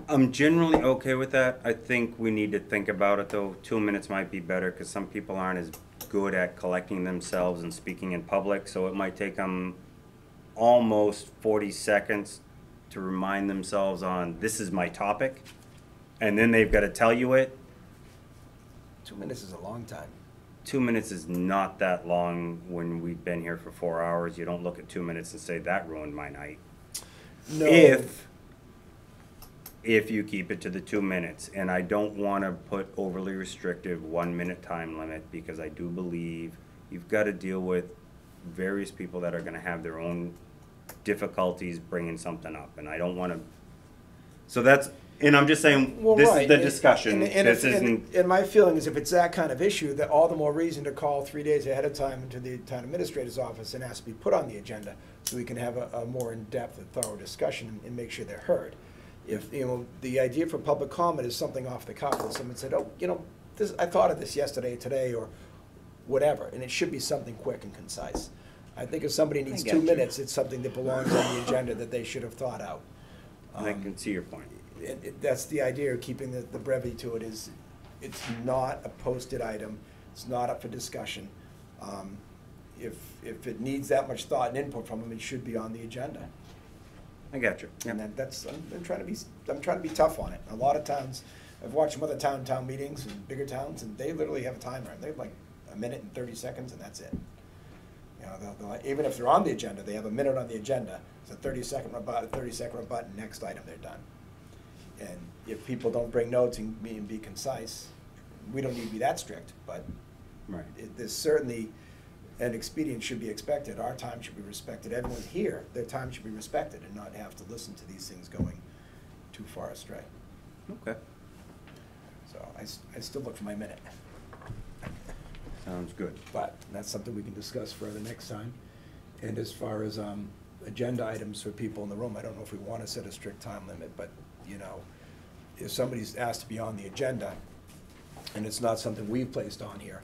I'm generally okay with that. I think we need to think about it, though. 2 minutes might be better, because some people aren't as good at collecting themselves and speaking in public, so it might take them almost 40 seconds to remind themselves on, this is my topic, and then they've got to tell you it. 2 minutes is a long time. 2 minutes is not that long when we've been here for 4 hours. You don't look at 2 minutes and say, that ruined my night. No. If you keep it to the 2 minutes, and I don't want to put overly restrictive 1 minute time limit, because I do believe you've got to deal with various people that are going to have their own difficulties bringing something up, and I don't want to. So that's, And I'm just saying, Well, this right. is the discussion. And This if- isn't, and my feeling is if it's that kind of issue, that all the more reason to call 3 days ahead of time into the town administrator's office and ask to be put on the agenda, so we can have a more in-depth and thorough discussion and make sure they're heard. If, you know, the idea for public comment is something off the cuff, that someone said, oh, you know, this, I thought of this yesterday, today, or whatever, and it should be something quick and concise. I think if somebody needs get 2 you. minutes, it's something that belongs on the agenda that they should have thought out. I can see your point. That's the idea of keeping the brevity to it, is it's not a posted item, it's not up for discussion. If it needs that much thought and input from them, it should be on the agenda. I got you. And that's, I'm trying to be tough on it. A lot of towns, I've watched some other town meetings in bigger towns, and they literally have a timer, and they have like a minute and 30 seconds, and that's it. You know, they'll, even if they're on the agenda, they have a minute on the agenda, it's a 30-second button, next item, they're done. And if people don't bring notes and be concise, we don't need to be that strict, but Right. there's certainly an expedient should be expected. Our time should be respected. Everyone here, their time should be respected and not have to listen to these things going too far astray. Okay. So I still look for my minute. Sounds good. But that's something we can discuss further next time. And as far as agenda items for people in the room, I don't know if we want to set a strict time limit, but, you know, if somebody's asked to be on the agenda, and it's not something we've placed on here,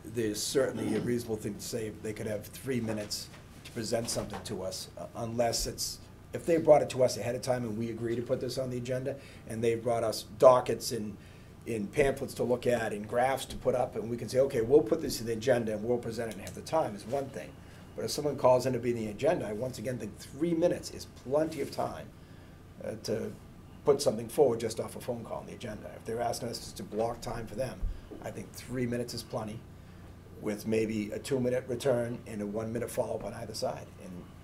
there's certainly a reasonable thing to say they could have 3 minutes to present something to us, unless it's, if they brought it to us ahead of time and we agree to put this on the agenda, and they brought us dockets and in pamphlets to look at and graphs to put up, and we can say, okay, we'll put this in the agenda and we'll present it and have the time, is one thing. But if someone calls in to be in the agenda, I once again think 3 minutes is plenty of time to put something forward just off a phone call on the agenda. If they're asking us to block time for them, I think 3 minutes is plenty, with maybe a 2-minute return and a 1-minute follow-up on either side.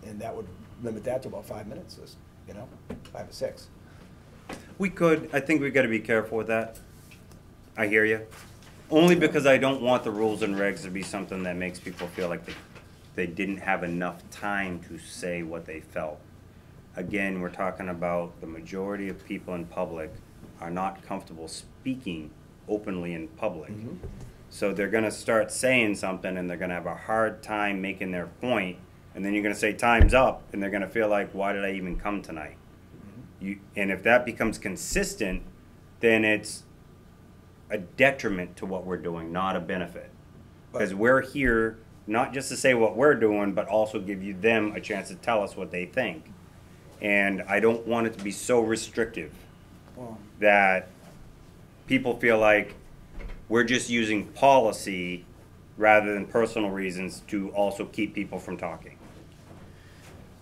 And that would limit that to about 5 minutes, you know, 5 or 6. We could, I think we gotta be careful with that. I hear you. Only because I don't want the rules and regs to be something that makes people feel like they didn't have enough time to say what they felt. Again, we're talking about the majority of people in public are not comfortable speaking openly in public. Mhm. So they're gonna start saying something and they're gonna have a hard time making their point, and then you're gonna say time's up, and they're gonna feel like, why did I even come tonight? And if that becomes consistent, then it's a detriment to what we're doing, not a benefit. Because we're here not just to say what we're doing, but also give you them a chance to tell us what they think. And I don't want it to be so restrictive that people feel like we're just using policy rather than personal reasons to also keep people from talking.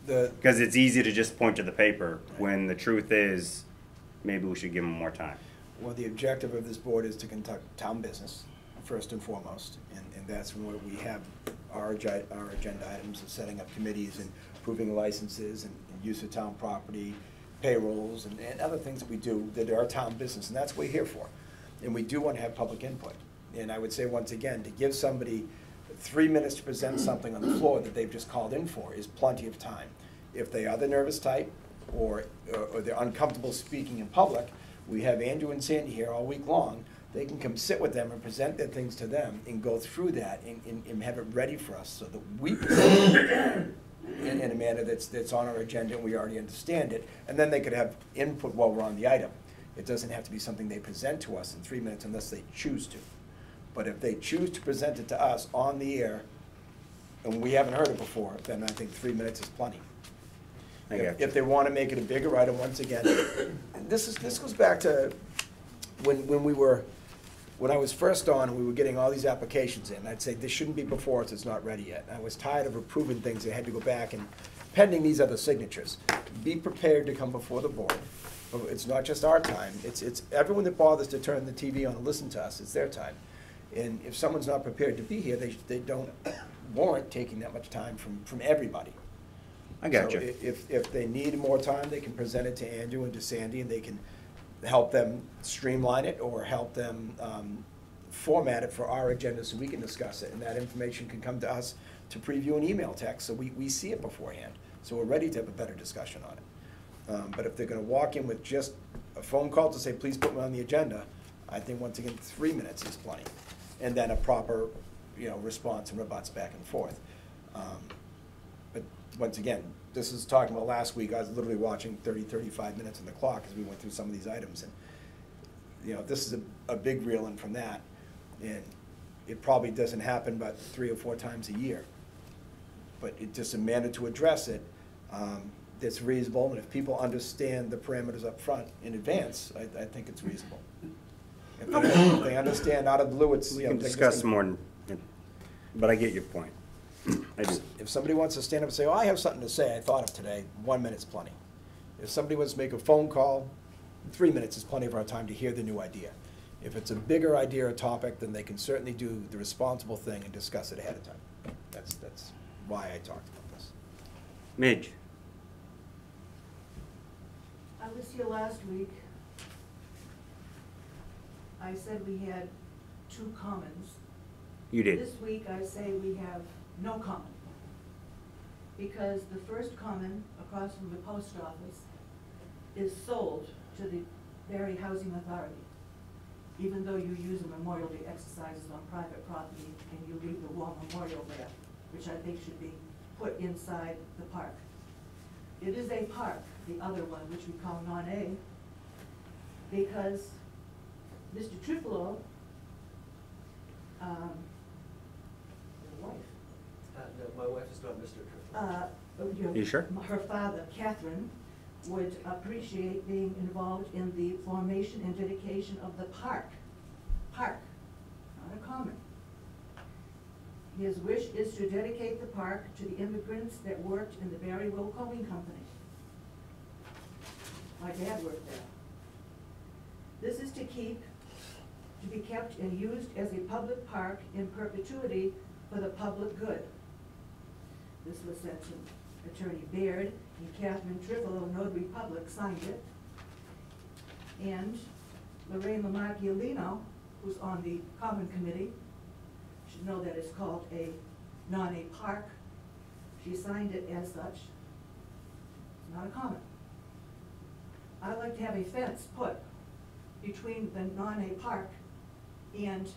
Because it's easy to just point to the paper when the truth is maybe we should give them more time. Well, the objective of this board is to conduct town business, first and foremost, and that's where we have our agenda items of setting up committees and approving licenses and use of town property, payrolls, and other things that we do that are town business, and that's what we're here for. And we do want to have public input. And I would say, once again, to give somebody 3 minutes to present something on the floor that they've just called in for is plenty of time. If they are the nervous type, or they're uncomfortable speaking in public, we have Andrew and Sandy here all week long. They can come sit with them and present their things to them and go through that and have it ready for us so that we present it in a manner that's on our agenda and we already understand it. And then they could have input while we're on the item. It doesn't have to be something they present to us in 3 minutes unless they choose to. But if they choose to present it to us on the air, and we haven't heard it before, then I think 3 minutes is plenty. If they want to make it a bigger item, once again, this goes back to when I was first on and we were getting all these applications in. I'd say this shouldn't be before us, it's not ready yet. I was tired of approving things that had to go back and pending these other signatures. Be prepared to come before the board. It's not just our time, it's everyone that bothers to turn the TV on and listen to us, it's their time. And if someone's not prepared to be here, they don't warrant taking that much time from everybody. I got So you. if they need more time, they can present it to Andrew and to Sandy, and they can help them streamline it or help them format it for our agenda so we can discuss it. And that information can come to us to preview an email text so we see it beforehand. So we're ready to have a better discussion on it. But if they're gonna walk in with just a phone call to say, please put me on the agenda, I think once again, 3 minutes is plenty. And then a proper, response and rebuts back and forth. But once again, this is talking about last week, I was literally watching 35 minutes on the clock as we went through some of these items. And, this is a big reeling from that. And it probably doesn't happen but 3 or 4 times a year. But it just a matter to address it. That's reasonable, and if people understand the parameters up front in advance, I think it's reasonable. If they understand out of the blue, it's, We can discuss more, but I get your point. I do. If somebody wants to stand up and say, oh, I have something to say I thought of today, 1 minute's plenty. If somebody wants to make a phone call, 3 minutes is plenty of our time to hear the new idea. If it's a bigger idea or topic, then they can certainly do the responsible thing and discuss it ahead of time. That's why I talked about this. Midge? I was here last week. I said we had 2 commons. You did. This week I say we have no common. Because the first common across from the post office is sold to the Barry Housing Authority. Even though you use a Memorial Day exercises on private property and you leave the war memorial there, which I think should be put inside the park. It is a park, the other one, which we call non-A, because Mr. Tripolo, your wife. No, my wife is not Mr. Tripolo. You sure? Her father, Catherine, would appreciate being involved in the formation and dedication of the park. Park, not a common. His wish is to dedicate the park to the immigrants that worked in the Barry Will Combing Company. My dad worked there. This is to be kept and used as a public park in perpetuity for the public good. This was sent to Attorney Baird, and Catherine Tripolo, Notary Public, signed it. And Lorraine Lamarchiolino, who's on the Common Committee, should know that it's called a non-A park. She signed it as such. It's not a common. I'd like to have a fence put between the non-A park and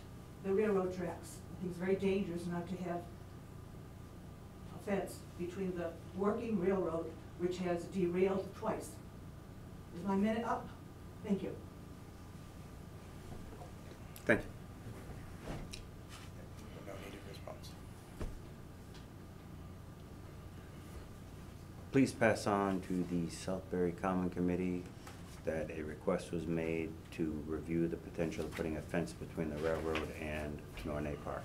the railroad tracks. I think it's very dangerous not to have a fence between the working railroad, which has derailed twice. Is my minute up? Thank you. Thank you. No needed response. Please pass on to the Southbury Common Committee that a request was made to review the potential of putting a fence between the railroad and Nornay Park.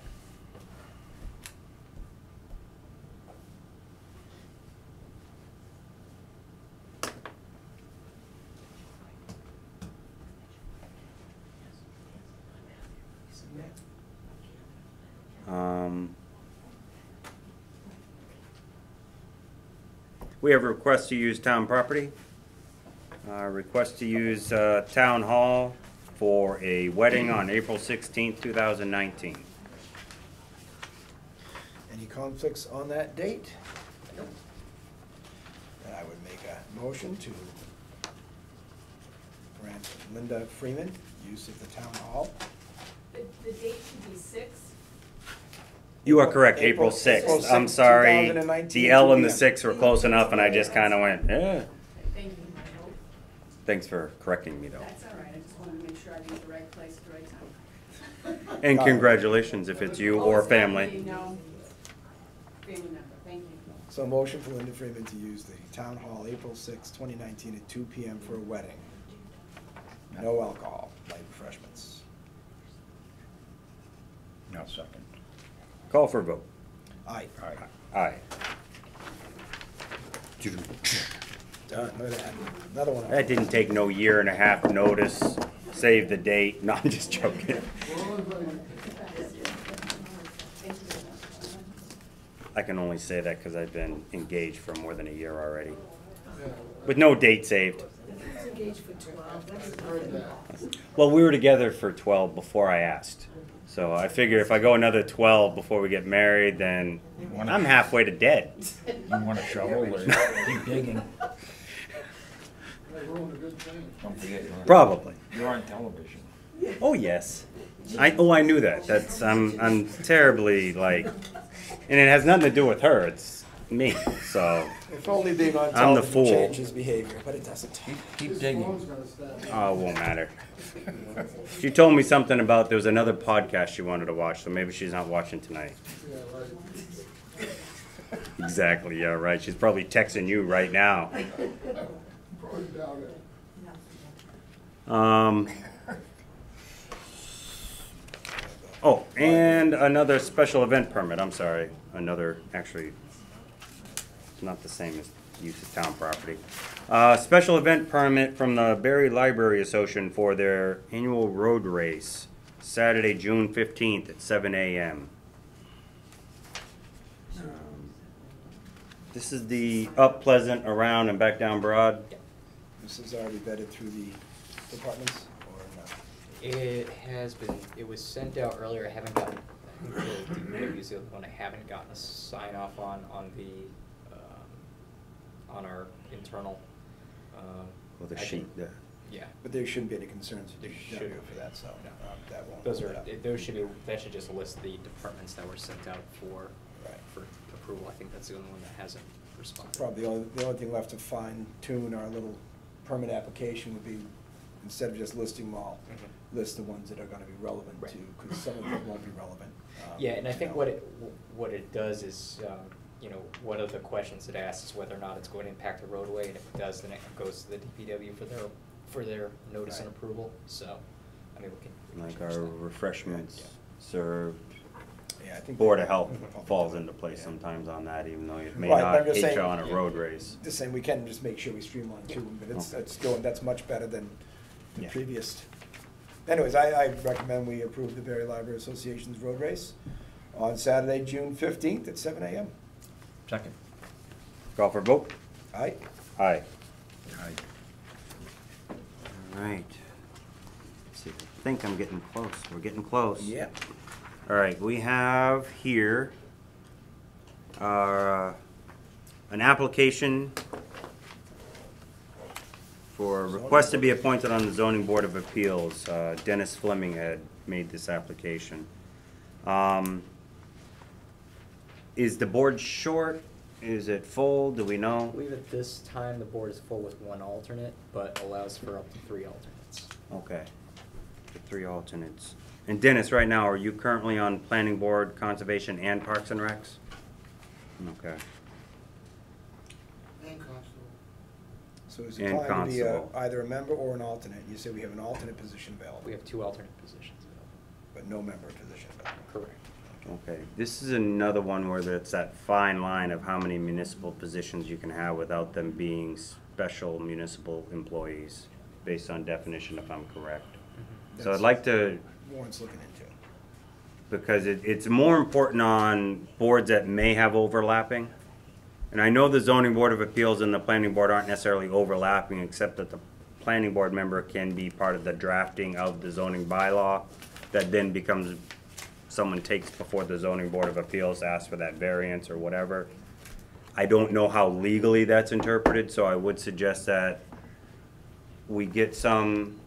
We have a request to use town property. Request to use Town Hall for a wedding on April 16th, 2019. Any conflicts on that date? Nope. Then I would make a motion to grant Linda Freeman use of the town hall. The date should be 6. You are correct, April April 6th. 6th, I'm sorry, 2019, the L and the 2 p.m. 6 were close enough and I just kind of went, yeah. Thank you. Thanks for correcting me though. That's all right, I just wanted to make sure I'm in the right place at the right time. And congratulations if it's you or family. No, family member, thank you. So motion for Linda Freeman to use the town hall April 6th, 2019 at 2 p.m. for a wedding. No alcohol, light refreshments. No second. Call for a vote. Aye. Aye. Done, look at that. Another one. That didn't take no year and a half notice, save the date. No, I'm just joking. I can only say that because I've been engaged for more than a year already. With no date saved. Engaged for 12. Well, we were together for 12 before I asked. So I figured if I go another 12 before we get married, then I'm halfway to dead. You want a shovel or keep digging? Don't forget, Probably. you're on television. Oh, yes. I knew that. I'm terribly, like, and it has nothing to do with her, it's me, so. If only being on I'm the television fool. changes behavior, but it doesn't. Keep digging. Oh, it won't matter. She told me something about there was another podcast she wanted to watch, so maybe she's not watching tonight. Exactly, yeah, right. She's probably texting you right now. Oh, and another special event permit, I'm sorry. Actually, it's not the same as use of town property. Special event permit from the Barry Library Association for their annual road race, Saturday, June 15th at 7 a.m. This is the up Pleasant, around, and back down Broad. This is already vetted through the departments, or not? It has been, it was sent out earlier, I haven't gotten, I think the DPW is the other one I haven't gotten a sign off on on our internal. Well, the I sheet, can- yeah. Yeah. But there shouldn't be any concerns There with should. DPW for that, so that won't. Those hold are, it up. those should be, that should just list the departments that were sent out for Right. approval. I think that's the only one that hasn't responded. Probably the only thing left to fine tune our little permit application would be, instead of just listing them all, list the ones that are gonna be relevant Right. to, because some of them won't be relevant. Yeah, and I you think know. what it does is, you know, one of the questions it asks is whether or not it's going to impact the roadway, and if it does, then it goes to the DPW for their notice and Right. approval, so, I mean, we can Like change our that. refreshments Yeah. served. Yeah, I think. Board of Health Mhm. falls into place Yeah. sometimes on that, even though it may Right, but not I'm just hit saying- you on a road race. Just saying, we can just make sure we streamline too, but Okay. that's much better than the Yeah. previous. Anyways, I recommend we approve the Berry Library Association's road race on Saturday, June 15th at 7 a.m. Second. Call for vote? Aye? Aye. Aye. All right. Let's see, I think I'm getting close. We're getting close. Yep. All right, we have here an application for request to be appointed on the Zoning Board of Appeals. Dennis Fleming had made this application. Is the board short? Is it full? Do we I know? believe at this time, the board is full with one alternate, but allows for up to 3 alternates. Okay. The 3 alternates. And Dennis, right now, are you currently on Planning Board, Conservation, and Parks and Recs? Okay. And constable. So is And it applying to be constable. either a member or an alternate? You said we have an alternate position available, We have 2 alternate positions available. but no member position available. Correct. Okay, this is another one where it's that fine line of how many municipal positions you can have without them being special municipal employees, based on definition, if I'm correct. So I'd like to, Warren's looking into. because it's more important on boards that may have overlapping. And I know the zoning board of appeals and the planning board aren't necessarily overlapping, except that the planning board member can be part of the drafting of the zoning bylaw, that then becomes, someone takes before the zoning board of appeals, asks for that variance or whatever. I don't know how legally that's interpreted, so I would suggest that we get some,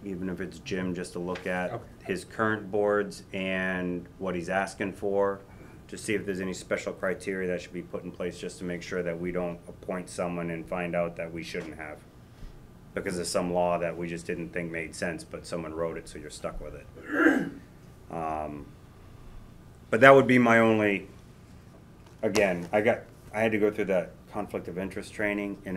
even if it's Jim, just to look at Okay. his current boards and what he's asking for, to see if there's any special criteria that should be put in place, just to make sure that we don't appoint someone and find out that we shouldn't have, because of some law that we just didn't think made sense, but someone wrote it, so you're stuck with it. But that would be my only, again, I had to go through that conflict of interest training, and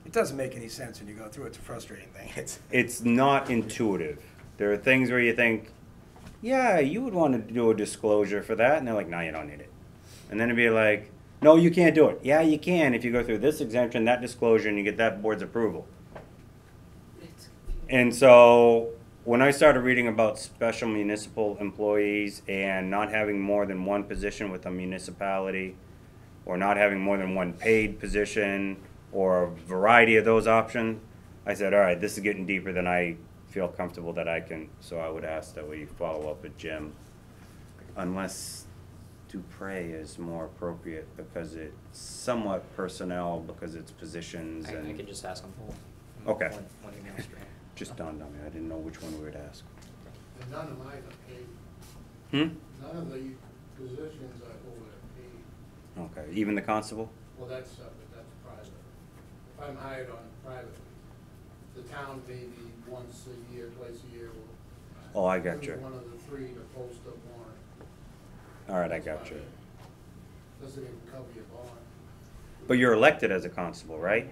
It doesn't make any sense when you go through it. It's a frustrating thing. it's not intuitive. There are things where you think, yeah, you would want to do a disclosure for that, and they're like, no, you don't need it. And then it'd be like, no, you can't do it. Yeah, you can if you go through this exemption, that disclosure, and you get that board's approval. And so when I started reading about special municipal employees and not having more than one position with a municipality, or not having more than one paid position, or a variety of those options, I said, all right, this is getting deeper than I feel comfortable that I can, so I would ask that we follow up with Jim. Unless, Dupre is more appropriate because it's somewhat personnel, because it's positions I and. could just ask them both. Okay. One email straight. Just dawned on me, I didn't know which one we would ask. And none of mine are paid. None of the positions are over paid. Okay, even the constable? Well, that's separate, that's private. If I'm hired on privately, the town maybe once a year, twice a year will. Oh, I got you. One of the three to post a warrant. All right, I That's got about you. it. Doesn't even cover your bond. But you're elected as a constable, right?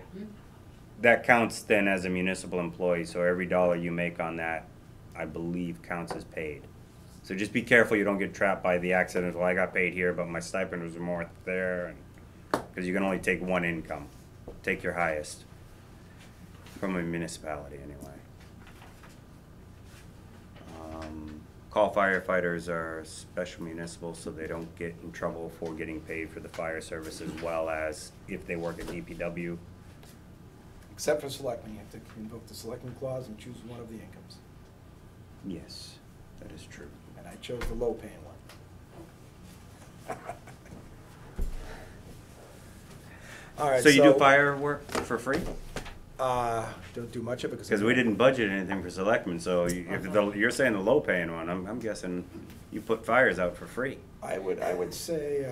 That counts then as a municipal employee, so every dollar you make on that, I believe, counts as paid. So just be careful you don't get trapped by the accident, well, I got paid here, but my stipend was more there, and, because you can only take one income. Take your highest, from a municipality anyway. Call firefighters are special municipal, so they don't get in trouble for getting paid for the fire service as well as if they work at DPW. Except for selectmen, you have to invoke the selectmen clause and choose one of the incomes. Yes, that is true. And I chose the low paying one. All right, So you do fire work for free? Don't do much of it Because we didn't budget anything for selectmen, so you're saying the low paying one, I'm guessing you put fires out for free. I would say,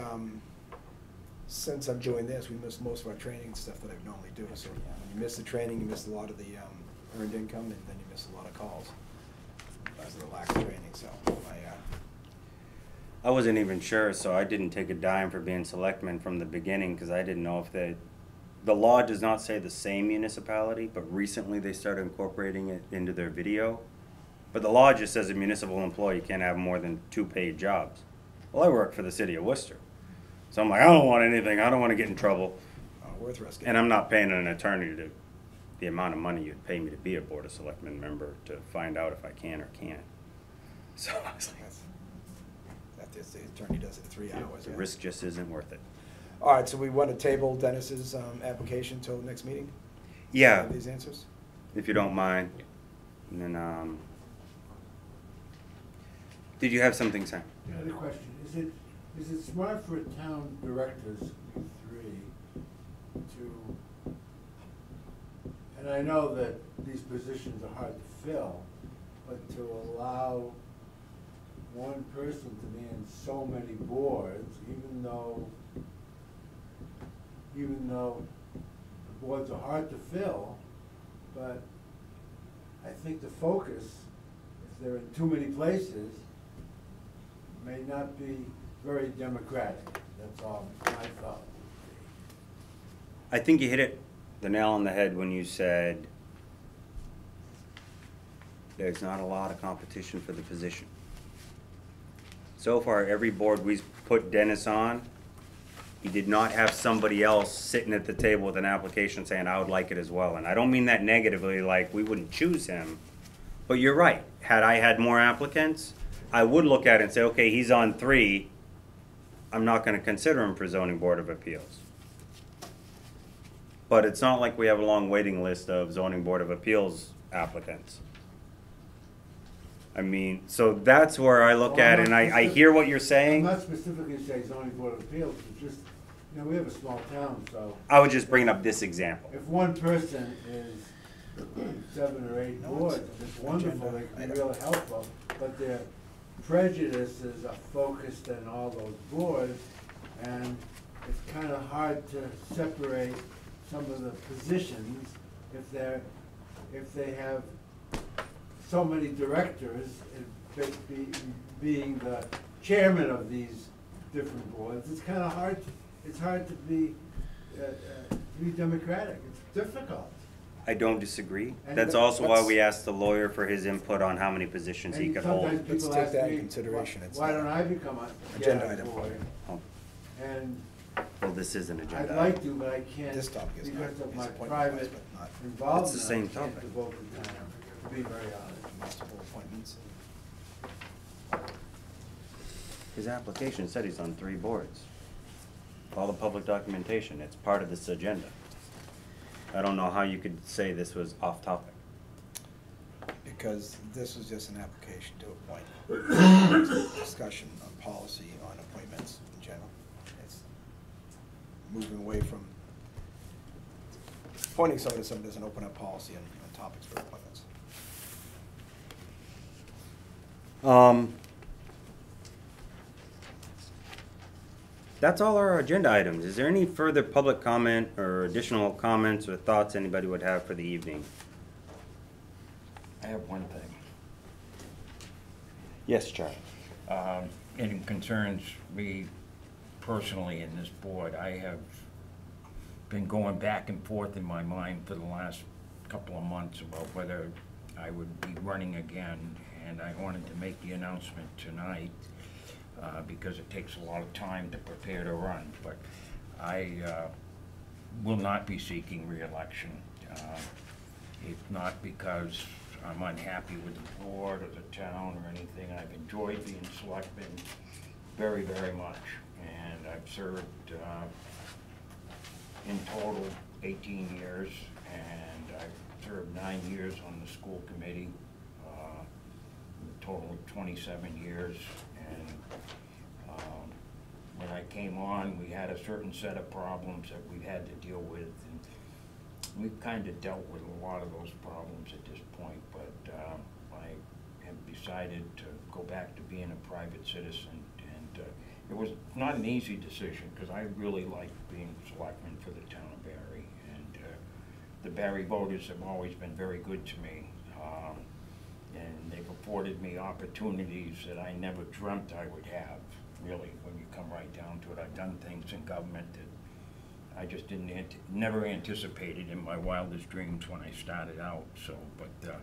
since I'm doing this, we miss most of our training and stuff that I normally do. So when you miss the training, you miss a lot of the earned income, and then you miss a lot of calls because of the lack of training. So I wasn't even sure, so I didn't take a dime for being selectman from the beginning, because I didn't know if the law does not say the same municipality, but recently they started incorporating it into their video. But the law just says a municipal employee can't have more than 2 paid jobs. Well, I work for the city of Worcester. So I'm like, I don't want anything, I don't want to get in trouble. worth risking. And I'm not paying an attorney the amount of money you'd pay me to be a Board of Selectmen member to find out if I can or can't. So I was like, the attorney does it in 3 hours. the risk just isn't worth it. All right, so we want to table Dennis's application till the next meeting? Yeah. Have these answers? If you don't mind. And then, did you have something, Sam? Another question, is it smart for town directors, you three, to, and I know that these positions are hard to fill, but to allow one person to be in so many boards, even though the boards are hard to fill, but I think the focus, if they're in too many places, may not be very democratic. That's all my thought. I think you hit the nail on the head when you said there's not a lot of competition for the position. So far, every board we've put Dennis on, he did not have somebody else sitting at the table with an application saying, I would like it as well. And I don't mean that negatively, like we wouldn't choose him. But you're right. Had I had more applicants, I would look at it and say, okay, he's on 3. I'm not going to consider him for Zoning Board of Appeals. But it's not like we have a long waiting list of Zoning Board of Appeals applicants. I mean, so that's where I look at it, and I hear what you're saying. I'm not specifically saying zoning board of appeals, it's just, we have a small town, so. I was just bringing up this example. If one person is 7 or 8 boards, it's wonderful, they can be really helpful, but their prejudices are focused on all those boards, and it's kind of hard to separate some of the positions if they have so many directors, being the chairman of these different boards, it's kind of hard. It's hard to be democratic. It's difficult. I don't disagree. And That's also why we asked the lawyer for his input on how many positions he could hold. Let's take that in consideration. Why don't I become an agenda item? Oh. And well, this is an agenda. I'd like to, but I can't. This topic is not. Because of my appointment private wise, but not. involvement. It's the same I can't topic. devote the time, to be very honest. Multiple appointments. His application said he's on 3 boards. All the public documentation, it's part of this agenda. I don't know how you could say this was off topic. Because this was just an application to appoint. discussion on policy on appointments in general. It's moving away from appointing someone to someone doesn't open up policy on topics for appointments. That's all our agenda items. Is there any further public comment or additional comments or thoughts anybody would have for the evening? I have one thing. Yes, Charlie. It concerns me personally in this board. I have been going back and forth in my mind for the last couple of months about whether I would be running again, and I wanted to make the announcement tonight because it takes a lot of time to prepare to run. But I will not be seeking re-election. It's not because I'm unhappy with the board or the town or anything. I've enjoyed being selectman very, very much, and I've served in total 18 years, and I've served 9 years on the school committee, a total of 27 years. And when I came on, we had a certain set of problems that we had to deal with, and we've kind of dealt with a lot of those problems at this point, but I have decided to go back to being a private citizen, and it was not an easy decision because I really like being selectman for the town of Barry, and the Barry voters have always been very good to me, and they've afforded me opportunities that I never dreamt I would have, really, when you come right down to it. I've done things in government that I just never anticipated in my wildest dreams when I started out. So, but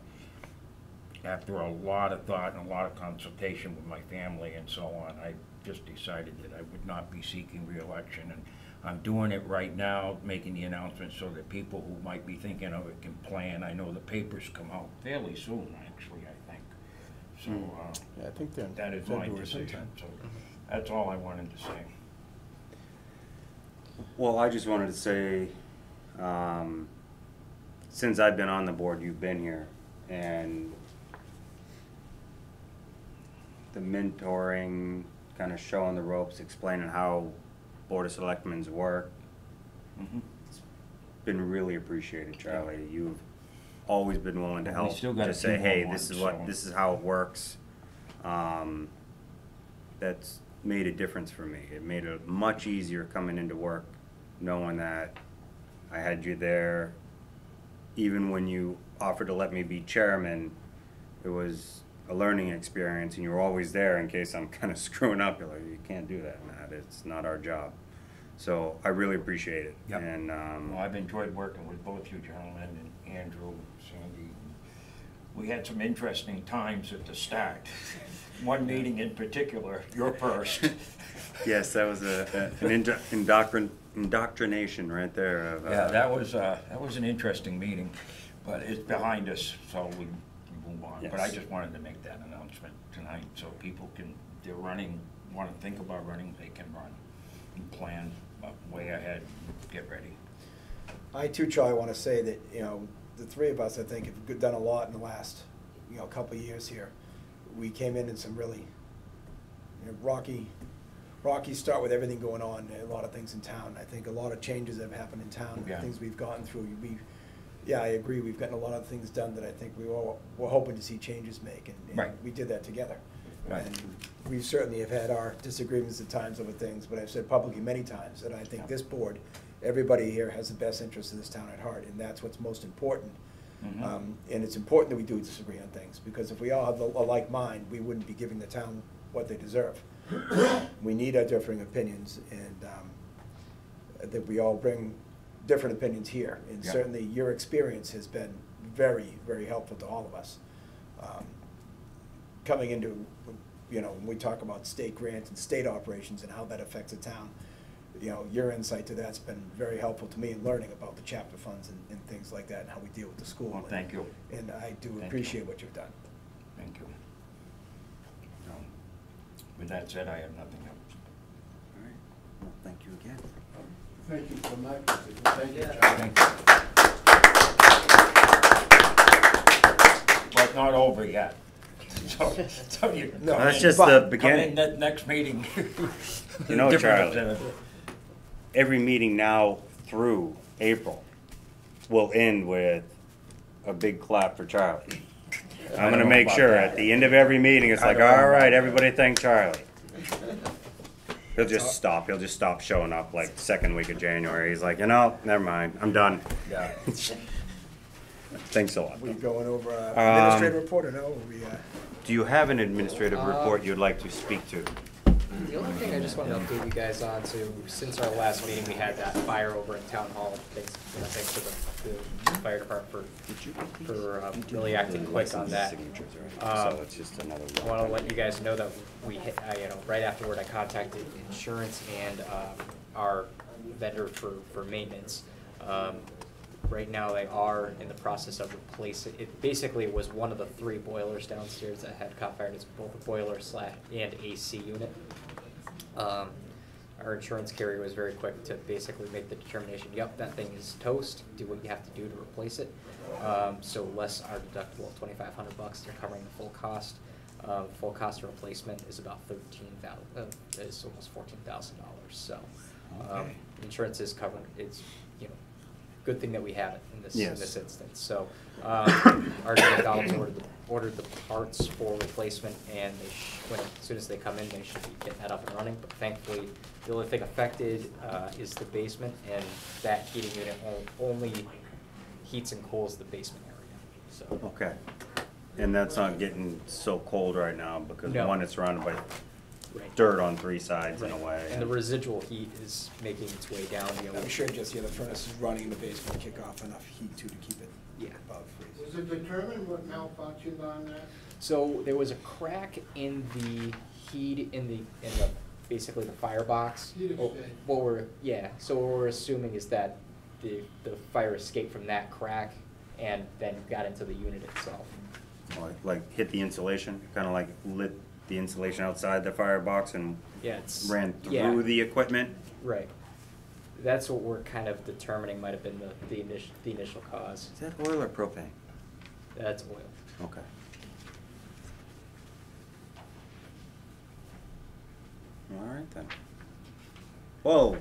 after a lot of thought and a lot of consultation with my family and so on, I just decided that I would not be seeking re-election, and I'm doing it right now, making the announcement so that people who might be thinking of it can plan. I know the papers come out fairly soon, actually, I think. So yeah, I think they're that is my decision. So that's all I wanted to say. Well, I just wanted to say, since I've been on the board, you've been here, and the mentoring, kind of showing the ropes, explaining how Board of Selectmen's work, it's been really appreciated, Charlie. You've always been willing to help, still got to a say, few hey, more this is ones, what, so. this is how it works. That's made a difference for me. It made it much easier coming into work, knowing that I had you there. Even when you offered to let me be chairman, it was a learning experience, and you were always there in case I'm kind of screwing up. You're like, you can't do that, Matt. It's not our job. So I really appreciate it. Yep. And well, I've enjoyed working with both you gentlemen and Andrew, Sandy. We had some interesting times at the start. One meeting in particular, your first. yes, that was an indoctrination right there. Of, yeah, that was an interesting meeting, but it's behind us, so we move on. Yes. But I just wanted to make that announcement tonight, so people can, if they're running, want to think about running, they can run and plan way ahead, get ready. I too, Charlie, want to say that, the three of us, I think, have done a lot in the last, couple of years here. We came in some really rocky start with everything going on, a lot of things in town. I think a lot of changes have happened in town, Yeah. things we've gone through. Yeah, I agree, we've gotten a lot of things done that I think we all were hoping to see changes make, and Right. we did that together. Right. And we certainly have had our disagreements at times over things, but I've said publicly many times that I think Yeah. this board, everybody here has the best interest of this town at heart, and that's what's most important. And it's important that we do disagree on things, because if we all have a like mind, we wouldn't be giving the town what they deserve. We need our differing opinions, and I think we all bring different opinions here. And Yeah. certainly your experience has been very, very helpful to all of us. Coming into, when we talk about state grants and state operations and how that affects the town, your insight to that's been very helpful to me in learning about the chapter funds and things like that and how we deal with the school. Well, thank you. And I do Thank appreciate you. what you've done. Thank you. With that said, I have nothing else. all right. Well, thank you again. Thank you for my position. Thank you, Yeah. John. Thank you. But not over yet. So you No, come that's in- just but- the come beginning. in that next meeting. You know, Different Charlie, every meeting now through April will end with a big clap for Charlie. I I'm don't gonna know make about sure that. at the end of every meeting, it's I like, don't know all right, about everybody that. thank Charlie. He'll just stop. He'll just stop showing up like second week of January. He's like, you know, never mind. I'm done. Yeah. Are Thanks a lot. we going over administrative report or no? Or we, Do you have an administrative Um, report you'd like to speak to? The only thing I just wanted to update you guys on, so since our last meeting, we had that fire over in Town Hall. Thanks to the fire department for really acting quick on that. Signatures, right? So Um, it's just another I one. want to let you guys know that we, right afterward, I contacted insurance and our vendor for maintenance. Right now, they are in the process of replacing, it basically was one of the 3 boilers downstairs that had caught fire. It's both a boiler and AC unit. Our insurance carrier was very quick to basically make the determination, yep, that thing is toast, do what you have to do to replace it. So less our deductible of $2,500, they're covering the full cost. Full cost of replacement is about is almost $14,000. So, Okay. insurance is covered. It's, good thing that we have it in this instance. So, our McDonald's ordered the parts for replacement, and as soon as they come in, they should be getting that up and running. But thankfully, the only thing affected is the basement, and that heating unit only heats and cools the basement area. So. Okay. And that's not getting so cold right now because No. one, it's surrounded by Right. dirt on 3 sides in a Right. way. And the residual heat is making its way down. I'm sure just the furnace is running in the basement, kick off enough heat to keep it above freeze. Was it determined what malfunctioned on that? So there was a crack in the heat in the basically the firebox. Heat exchange. So what we're assuming is that the fire escaped from that crack and then got into the unit itself. Like hit the insulation, kind of like lit the insulation outside the firebox and ran through the equipment. Right. That's what we're kind of determining might have been the initial cause. Is that oil or propane? That's oil. Okay. All right then. Whoa.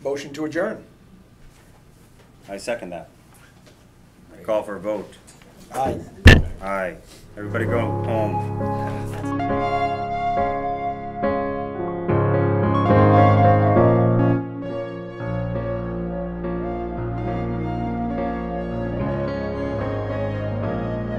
Motion to adjourn. I second that. Call for a vote. Aye. Aye. Everybody go home.